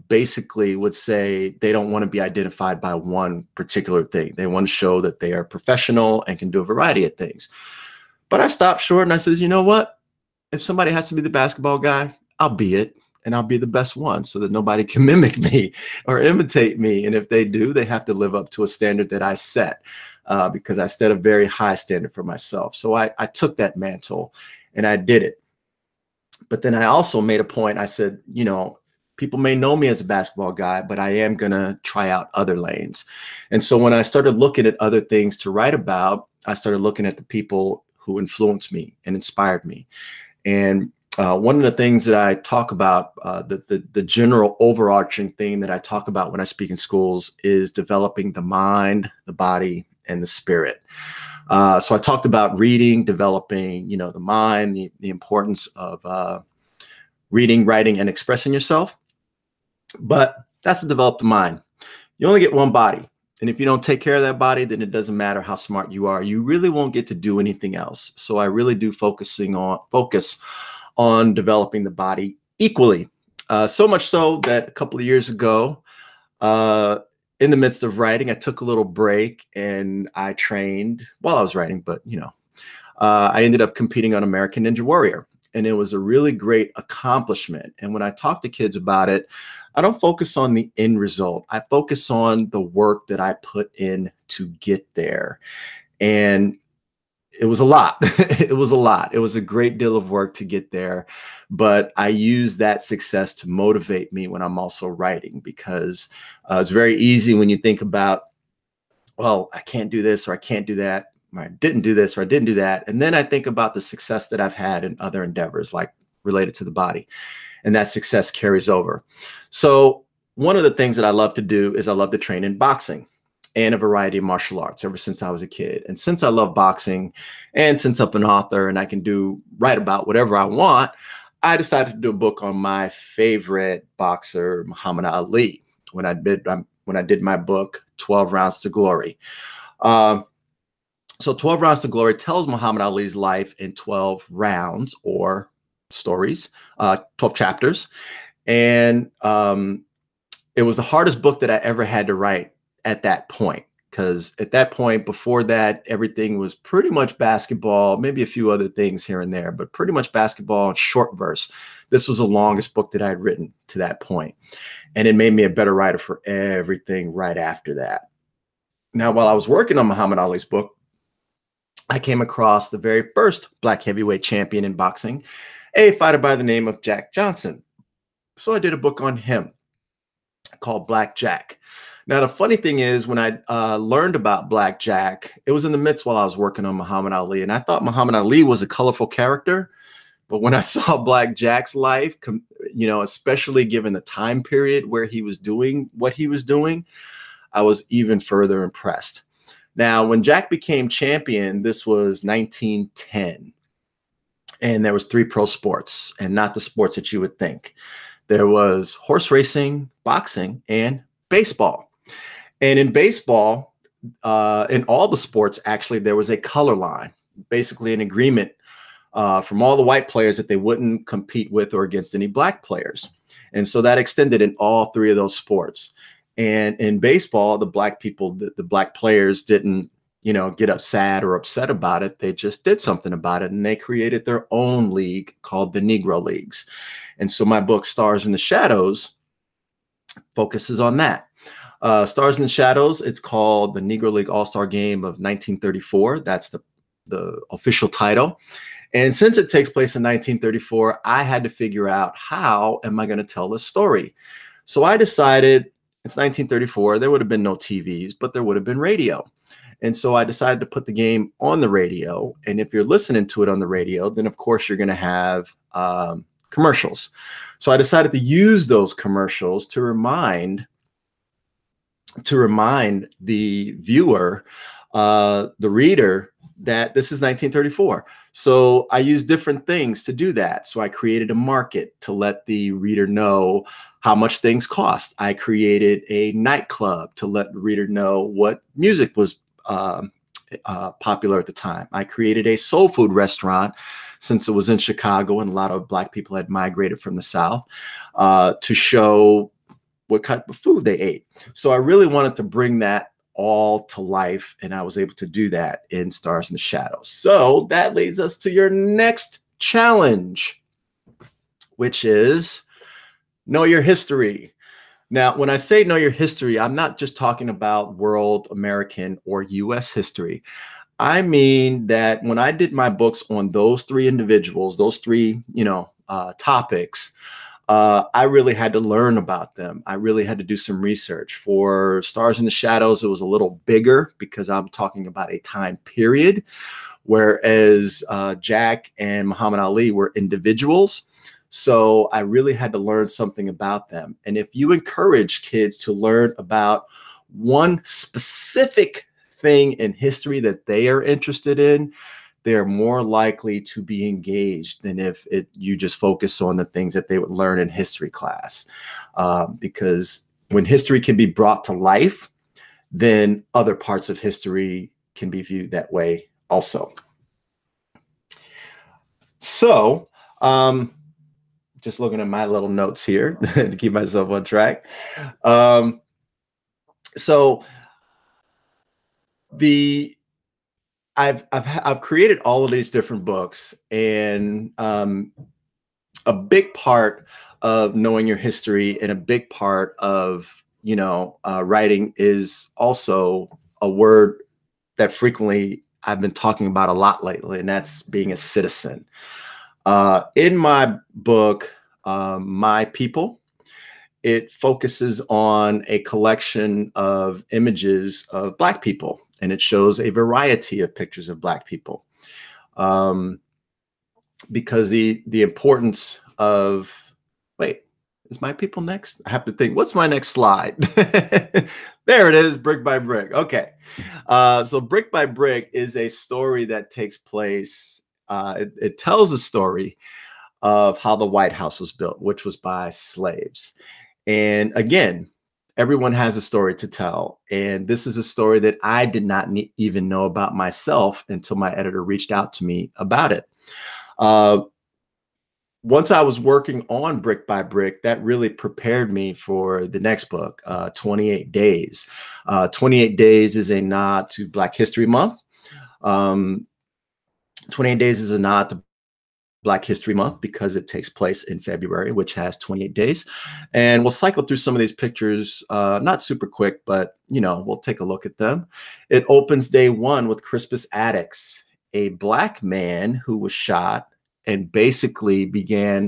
Speaker 3: basically would say they don't want to be identified by one particular thing. They want to show that they are professional and can do a variety of things. But I stopped short and I says, you know what? If somebody has to be the basketball guy, I'll be it. And I'll be the best one so that nobody can mimic me or imitate me. And if they do, they have to live up to a standard that I set, because I set a very high standard for myself. So I took that mantle and I did it. But then I also made a point. I said, you know, people may know me as a basketball guy, but I am going to try out other lanes. And so when I started looking at other things to write about, I started looking at the people who influenced me and inspired me. And one of the things that I talk about, the general overarching thing that I talk about when I speak in schools is developing the mind, the body, and the spirit. So I talked about reading, developing, you know, the mind, the importance of reading, writing, and expressing yourself. But that's to develop the mind. You only get one body. And if you don't take care of that body, then it doesn't matter how smart you are. You really won't get to do anything else. So I really do focus on developing the body equally. So much so that a couple of years ago, in the midst of writing, I took a little break and I trained while I was writing, but you know, I ended up competing on American Ninja Warrior. And it was a really great accomplishment. And when I talk to kids about it, I don't focus on the end result. I focus on the work that I put in to get there. And it was a lot. It was a lot. It was a great deal of work to get there. But I use that success to motivate me when I'm also writing, because it's very easy when you think about, well, I can't do this or I can't do that. Or I didn't do this or I didn't do that. And then I think about the success that I've had in other endeavors, like related to the body. And that success carries over. So one of the things that I love to do is I love to train in boxing and a variety of martial arts ever since I was a kid. And since I love boxing and since I'm an author and I can write about whatever I want, I decided to do a book on my favorite boxer, Muhammad Ali, when I did my book, 12 Rounds to Glory. So 12 Rounds to Glory tells Muhammad Ali's life in 12 rounds or stories, 12 chapters. And it was the hardest book that I ever had to write at that point, because at that point, before that, everything was pretty much basketball, maybe a few other things here and there, but pretty much basketball and short verse. This was the longest book that I had written to that point. And it made me a better writer for everything right after that. Now, while I was working on Muhammad Ali's book, I came across the very first black heavyweight champion in boxing, a fighter by the name of Jack Johnson. So I did a book on him called Black Jack. Now, the funny thing is, when I learned about Black Jack, it was in the midst while I was working on Muhammad Ali. And I thought Muhammad Ali was a colorful character. But when I saw Black Jack's life, you know, especially given the time period where he was doing what he was doing, I was even further impressed. Now, when Jack became champion, this was 1910. And there was 3 pro sports, and not the sports that you would think. There was horse racing, boxing, and baseball. And in baseball, in all the sports, actually, there was a color line, basically an agreement from all the white players that they wouldn't compete with or against any black players. And so that extended in all 3 of those sports. And in baseball, the black people, the black players didn't, you know, get sad or upset about it. They just did something about it, and they created their own league called the Negro Leagues. And so my book, Stars in the Shadows, focuses on that. Stars in the Shadows, it's called the Negro League All-Star Game of 1934. That's the official title. And since it takes place in 1934, I had to figure out, how am I going to tell this story? So I decided, it's 1934, there would have been no TVs, but there would have been radio. And so I decided to put the game on the radio. And if you're listening to it on the radio, then of course you're going to have commercials. So I decided to use those commercials to remind the viewer, the reader, that this is 1934. So I used different things to do that. So I created a market to let the reader know how much things cost. I created a nightclub to let the reader know what music was popular at the time. I created a soul food restaurant, since it was in Chicago and a lot of black people had migrated from the South, to show what kind of food they ate. So I really wanted to bring that all to life. And I was able to do that in Stars in the Shadows. So that leads us to your next challenge, which is know your history. Now, when I say know your history, I'm not just talking about world, American, or US history. I mean that when I did my books on those three individuals, those three, topics, I really had to learn about them. I really had to do some research. For Stars in the Shadows, it was a little bigger because I'm talking about a time period, whereas Jack and Muhammad Ali were individuals. So I really had to learn something about them. And if you encourage kids to learn about one specific thing in history that they are interested in, they're more likely to be engaged than if you just focus on the things that they would learn in history class. Because when history can be brought to life, then other parts of history can be viewed that way also. So, just looking at my little notes here to keep myself on track. I've created all of these different books, and a big part of knowing your history and a big part of writing is also a word that frequently I've been talking about a lot lately, and that's being a citizen. In my book, My People, it focuses on a collection of images of Black people, and it shows a variety of pictures of Black people. Because the importance of, wait, is My People next? I have to think, what's my next slide? There it is, Brick by Brick. Okay. So Brick by Brick is a story that takes place. It tells a story of how the White House was built, which was by slaves. And again, everyone has a story to tell. And this is a story that I did not even know about myself until my editor reached out to me about it. Once I was working on Brick by Brick, that really prepared me for the next book, 28 Days. 28 Days is a nod to Black History Month. 28 Days is a nod to Black History Month because it takes place in February, which has 28 days. And we'll cycle through some of these pictures, not super quick, but we'll take a look at them. It opens day one with Crispus Attucks, a Black man who was shot and basically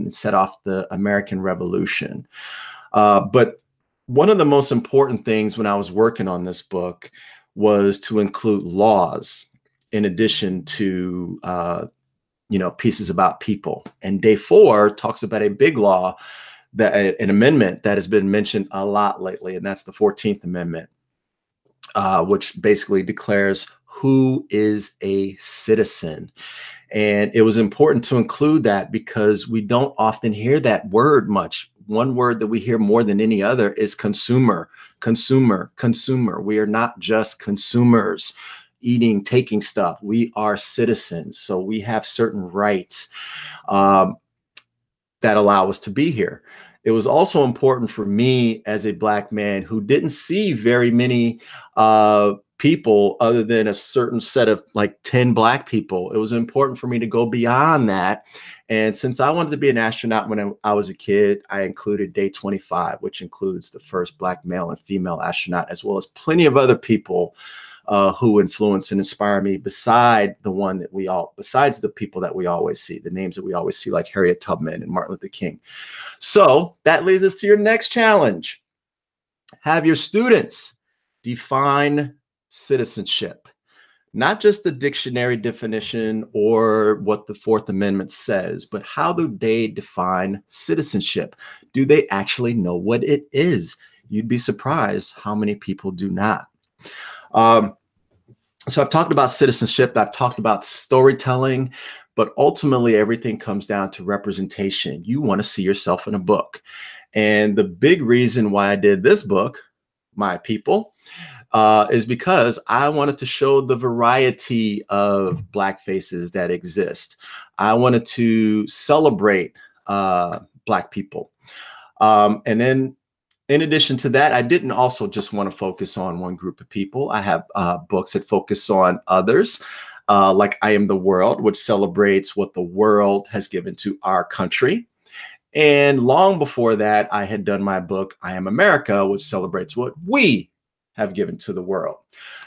Speaker 3: set off the American Revolution. But one of the most important things when I was working on this book was to include laws in addition to pieces about people. And day 4 talks about a big law, an amendment that has been mentioned a lot lately, and that's the 14th Amendment, which basically declares who is a citizen. And it was important to include that because we don't often hear that word much. One word that we hear more than any other is consumer, consumer, consumer. We are not just consumers eating, taking stuff. We are citizens. So we have certain rights that allow us to be here. It was also important for me as a Black man who didn't see very many people other than a certain set of like 10 Black people. It was important for me to go beyond that. And since I wanted to be an astronaut when I was a kid, I included day 25, which includes the first Black male and female astronaut, as well as plenty of other people who influence and inspire me besides the people that we always see, the names that we always see, like Harriet Tubman and Martin Luther King. So that leads us to your next challenge. Have your students define citizenship, not just the dictionary definition or what the Fourth Amendment says, but how do they define citizenship? Do they actually know what it is? You'd be surprised how many people do not. So I've talked about citizenship, I've talked about storytelling, but ultimately everything comes down to representation. You want to see yourself in a book. And the big reason why I did this book, My People, is because I wanted to show the variety of Black faces that exist. I wanted to celebrate Black people. And then in addition to that, I didn't also just want to focus on one group of people. I have books that focus on others, like I Am the World, which celebrates what the world has given to our country. And long before that, I had done my book, I Am America, which celebrates what we have given to the world.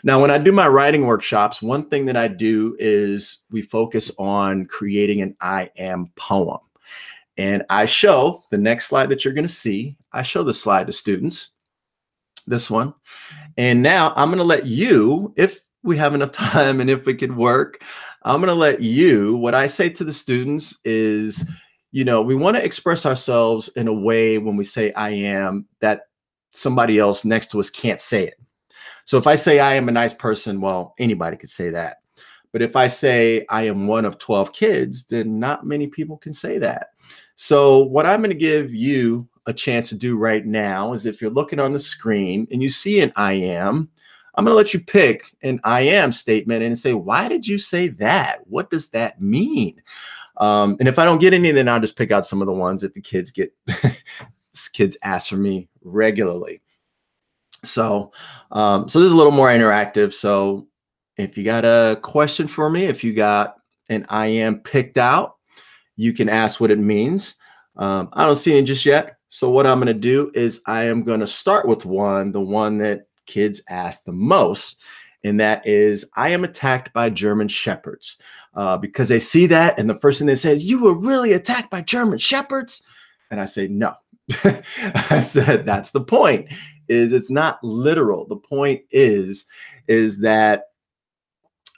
Speaker 3: Now, when I do my writing workshops, one thing that I do is we focus on creating an I am poem. And I show the next slide that you're going to see. I show the slide to students, this one. And now I'm going to let you, if we have enough time and if it could work, I'm going to let you, what I say to the students is, you know, we want to express ourselves in a way when we say I am that somebody else next to us can't say it. So if I say I am a nice person, well, anybody could say that. But if I say I am one of 12 kids, then not many people can say that. So what I'm going to give you a chance to do right now is if you're looking on the screen and you see an I am, I'm going to let you pick an I am statement and say, why did you say that? What does that mean? And if I don't get any, then I'll just pick out some of the ones that the kids get. Kids ask for me regularly. So this is a little more interactive. So if you got a question for me, if you got an I am picked out, you can ask what it means. I don't see it just yet. So what I'm going to do is I am going to start with the one that kids ask the most. And that is, I am attacked by German Shepherds, because they see that. And the first thing they say is, you were really attacked by German Shepherds? And I say, no. I said, that's the point, is it's not literal. The point is that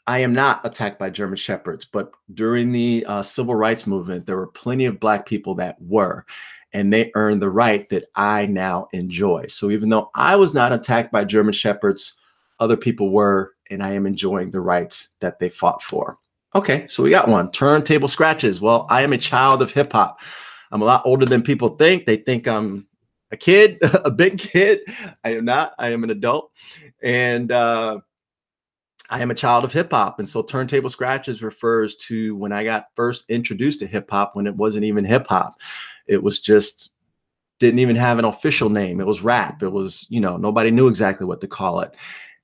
Speaker 3: I am not attacked by German Shepherds, but during the civil rights movement, there were plenty of Black people that were, and they earned the right that I now enjoy. So even though I was not attacked by German Shepherds, other people were, and I am enjoying the rights that they fought for. Okay, so we got one. Turntable scratches. Well, I am a child of hip hop. I'm a lot older than people think. They think I'm a kid, a big kid. I am not. I am an adult. And I am a child of hip hop. And so turntable scratches refers to when I got first introduced to hip hop, when it wasn't even hip hop. It was just, didn't even have an official name. It was rap. It was, you know, nobody knew exactly what to call it.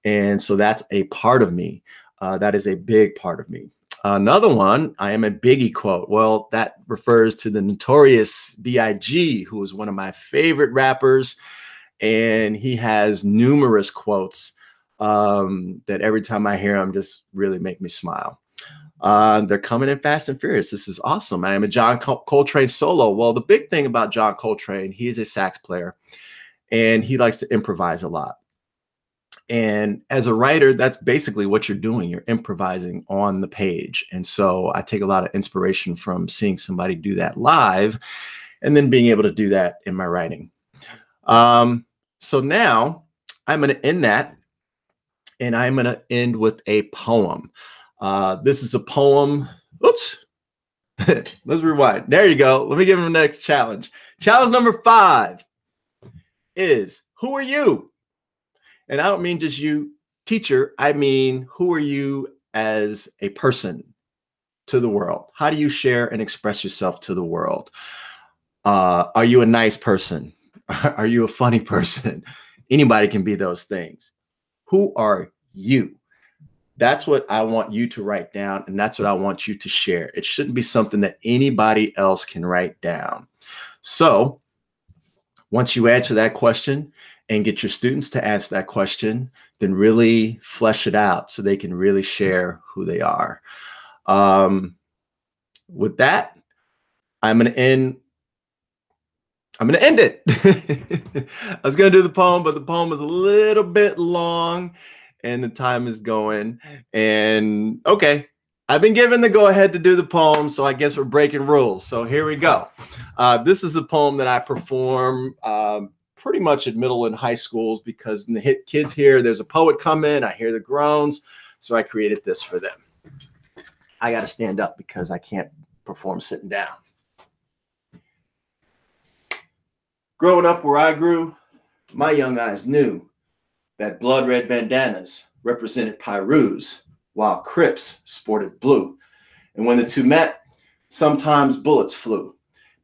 Speaker 3: And so that's a part of me. That is a big part of me. Another one, I am a Biggie quote. Well, that refers to the notorious B.I.G., who is one of my favorite rappers. And he has numerous quotes that every time I hear them just really make me smile. They're coming in fast and furious. This is awesome. I am a John Coltrane solo. Well, the big thing about John Coltrane, he is a sax player and he likes to improvise a lot. And as a writer, that's basically what you're doing. You're improvising on the page. And so I take a lot of inspiration from seeing somebody do that live and then being able to do that in my writing. So now I'm going to end that, and I'm going to end with a poem. This is a poem. Oops. Let's rewind. There you go. Let me give him the next challenge. Challenge number 5 is, who are you? And I don't mean just you, teacher. I mean, who are you as a person to the world? How do you share and express yourself to the world? Are you a nice person? Are you a funny person? Anybody can be those things. Who are you? That's what I want you to write down, and that's what I want you to share. It shouldn't be something that anybody else can write down. So once you answer that question and get your students to answer that question, then really flesh it out so they can really share who they are. With that, I'm going to end it. I was going to do the poem, but the poem is a little bit long and the time is going. And okay, I've been given the go ahead to do the poem, so I guess we're breaking rules. So here we go. This is a poem that I perform pretty much at middle and high schools, because when the kids hear there's a poet coming, I hear the groans. So I created this for them. I got to stand up because I can't perform sitting down. Growing up where I grew, my young eyes knew that blood red bandanas represented Pyrus, while Crips sported blue. And when the two met, sometimes bullets flew.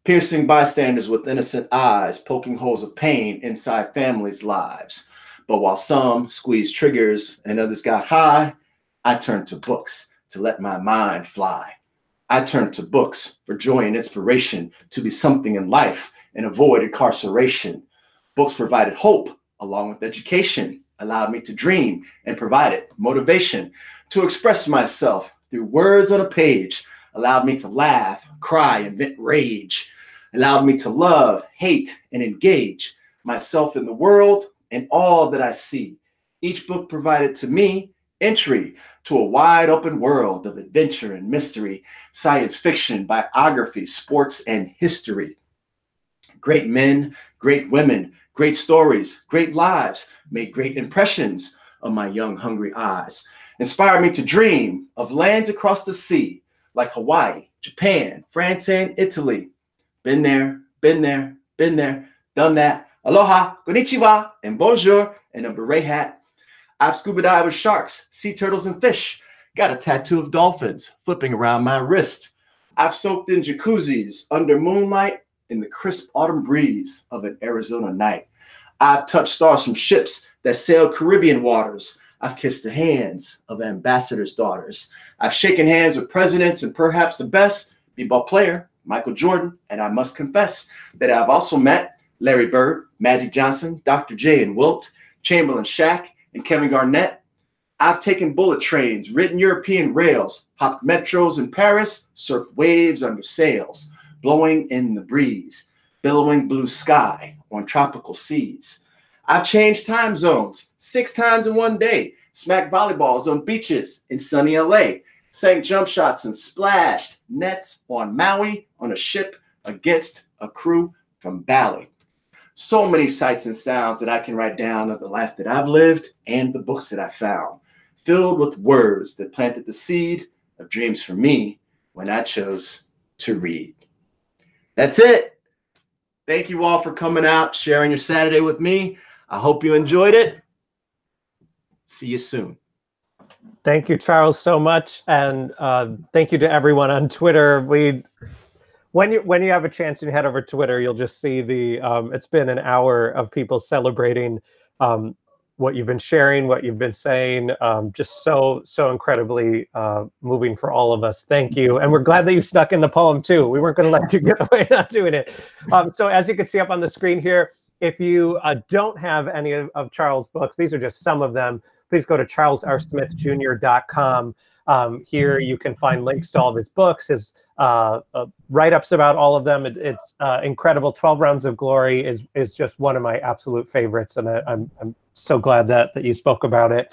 Speaker 3: piercing bystanders with innocent eyes, poking holes of pain inside families' lives. But while some squeezed triggers and others got high, I turned to books to let my mind fly. I turned to books for joy and inspiration, to be something in life and avoid incarceration. Books provided hope along with education, allowed me to dream and provided motivation to express myself through words on a page, allowed me to laugh, cry, and vent rage, allowed me to love, hate, and engage myself in the world and all that I see. Each book provided to me entry to a wide open world of adventure and mystery, science fiction, biography, sports, and history. Great men, great women, great stories, great lives made great impressions on my young, hungry eyes. Inspired me to dream of lands across the sea, like Hawaii, Japan, France, and Italy. Been there, been there, been there, done that. Aloha, konnichiwa, and bonjour, and a beret hat. I've scuba dived with sharks, sea turtles, and fish. Got a tattoo of dolphins flipping around my wrist. I've soaked in jacuzzis under moonlight in the crisp autumn breeze of an Arizona night. I've touched stars from ships that sail Caribbean waters. I've kissed the hands of ambassadors' daughters. I've shaken hands with presidents and perhaps the best b-ball player, Michael Jordan. And I must confess that I've also met Larry Bird, Magic Johnson, Dr. J and Wilt, Chamberlain Shaq, and Kevin Garnett. I've taken bullet trains, ridden European rails, hopped metros in Paris, surfed waves under sails, blowing in the breeze, billowing blue sky on tropical seas. I've changed time zones 6 times in one day, smacked volleyballs on beaches in sunny LA, sank jump shots and splashed nets on Maui on a ship against a crew from Bali. So many sights and sounds that I can write down of the life that I've lived and the books that I found, filled with words that planted the seed of dreams for me when I chose to read. That's it. Thank you all for coming out, sharing your Saturday with me. I hope you enjoyed it. See you soon.
Speaker 2: Thank you, Charles, so much. And thank you to everyone on Twitter. When you have a chance and you head over to Twitter, you'll just see it's been an hour of people celebrating what you've been sharing, what you've been saying. Just so incredibly moving for all of us. Thank you. And we're glad that you stuck in the poem too. We weren't going to let you get away not doing it. So as you can see up on the screen here, if you don't have any of Charles' books, these are just some of them, please go to charlesrsmithjr.com. Here you can find links to all of his books, his write-ups about all of them. It's incredible. 12 Rounds of Glory is just one of my absolute favorites, and I'm so glad that you spoke about it.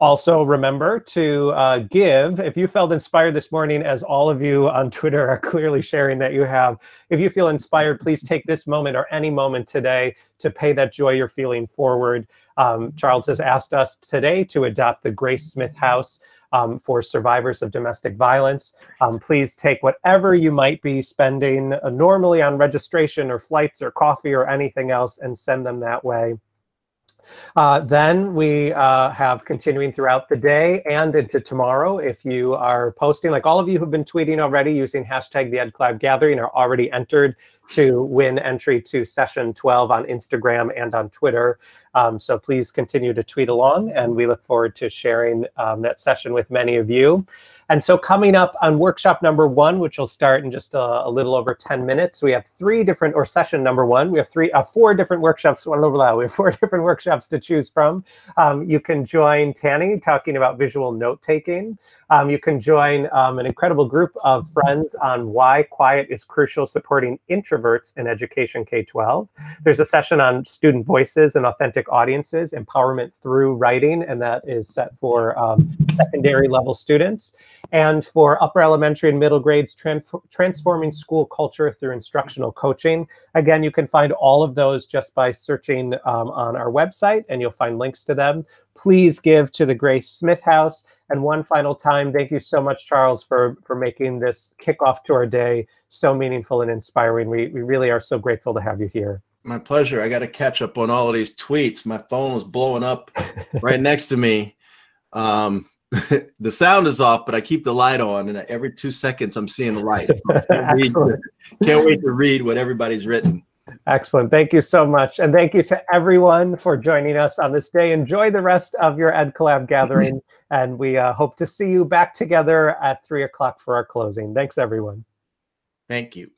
Speaker 2: Also, remember to give. If you felt inspired this morning, as all of you on Twitter are clearly sharing that you have, if you feel inspired, please take this moment or any moment today to pay that joy you're feeling forward. Charles has asked us today to adopt the Grace Smith House for survivors of domestic violence. Please take whatever you might be spending normally on registration or flights or coffee or anything else and send them that way. Then we have continuing throughout the day and into tomorrow. If you are posting, like all of you who've been tweeting already using hashtag the EdClub Gathering are already entered to win entry to session 12 on Instagram and on Twitter. So please continue to tweet along, and we look forward to sharing that session with many of you. And so coming up on workshop number 1, which will start in just a little over 10 minutes, we have 3 different, or session number 1, we have 4 different workshops. We have 4 different workshops to choose from. You can join Tanny talking about visual note-taking. You can join an incredible group of friends on why quiet is crucial, supporting introverts in education K-12. There's a session on student voices and authentic audiences, empowerment through writing, and that is set for secondary level students. And for upper elementary and middle grades, transforming school culture through instructional coaching. Again, you can find all of those just by searching on our website, and you'll find links to them. Please give to the Grace Smith House. And one final time, thank you so much, Charles, for making this kickoff to our day so meaningful and inspiring. We really are so grateful to have you here.
Speaker 3: My pleasure. I got to catch up on all of these tweets. My phone was blowing up right next to me. The sound is off, but I keep the light on, and every 2 seconds I'm seeing the light.
Speaker 2: Excellent.
Speaker 3: Can't wait to read what everybody's written.
Speaker 2: Excellent. Thank you so much. And thank you to everyone for joining us on this day. Enjoy the rest of your EdCollab gathering. And we hope to see you back together at 3 o'clock for our closing. Thanks, everyone.
Speaker 3: Thank you.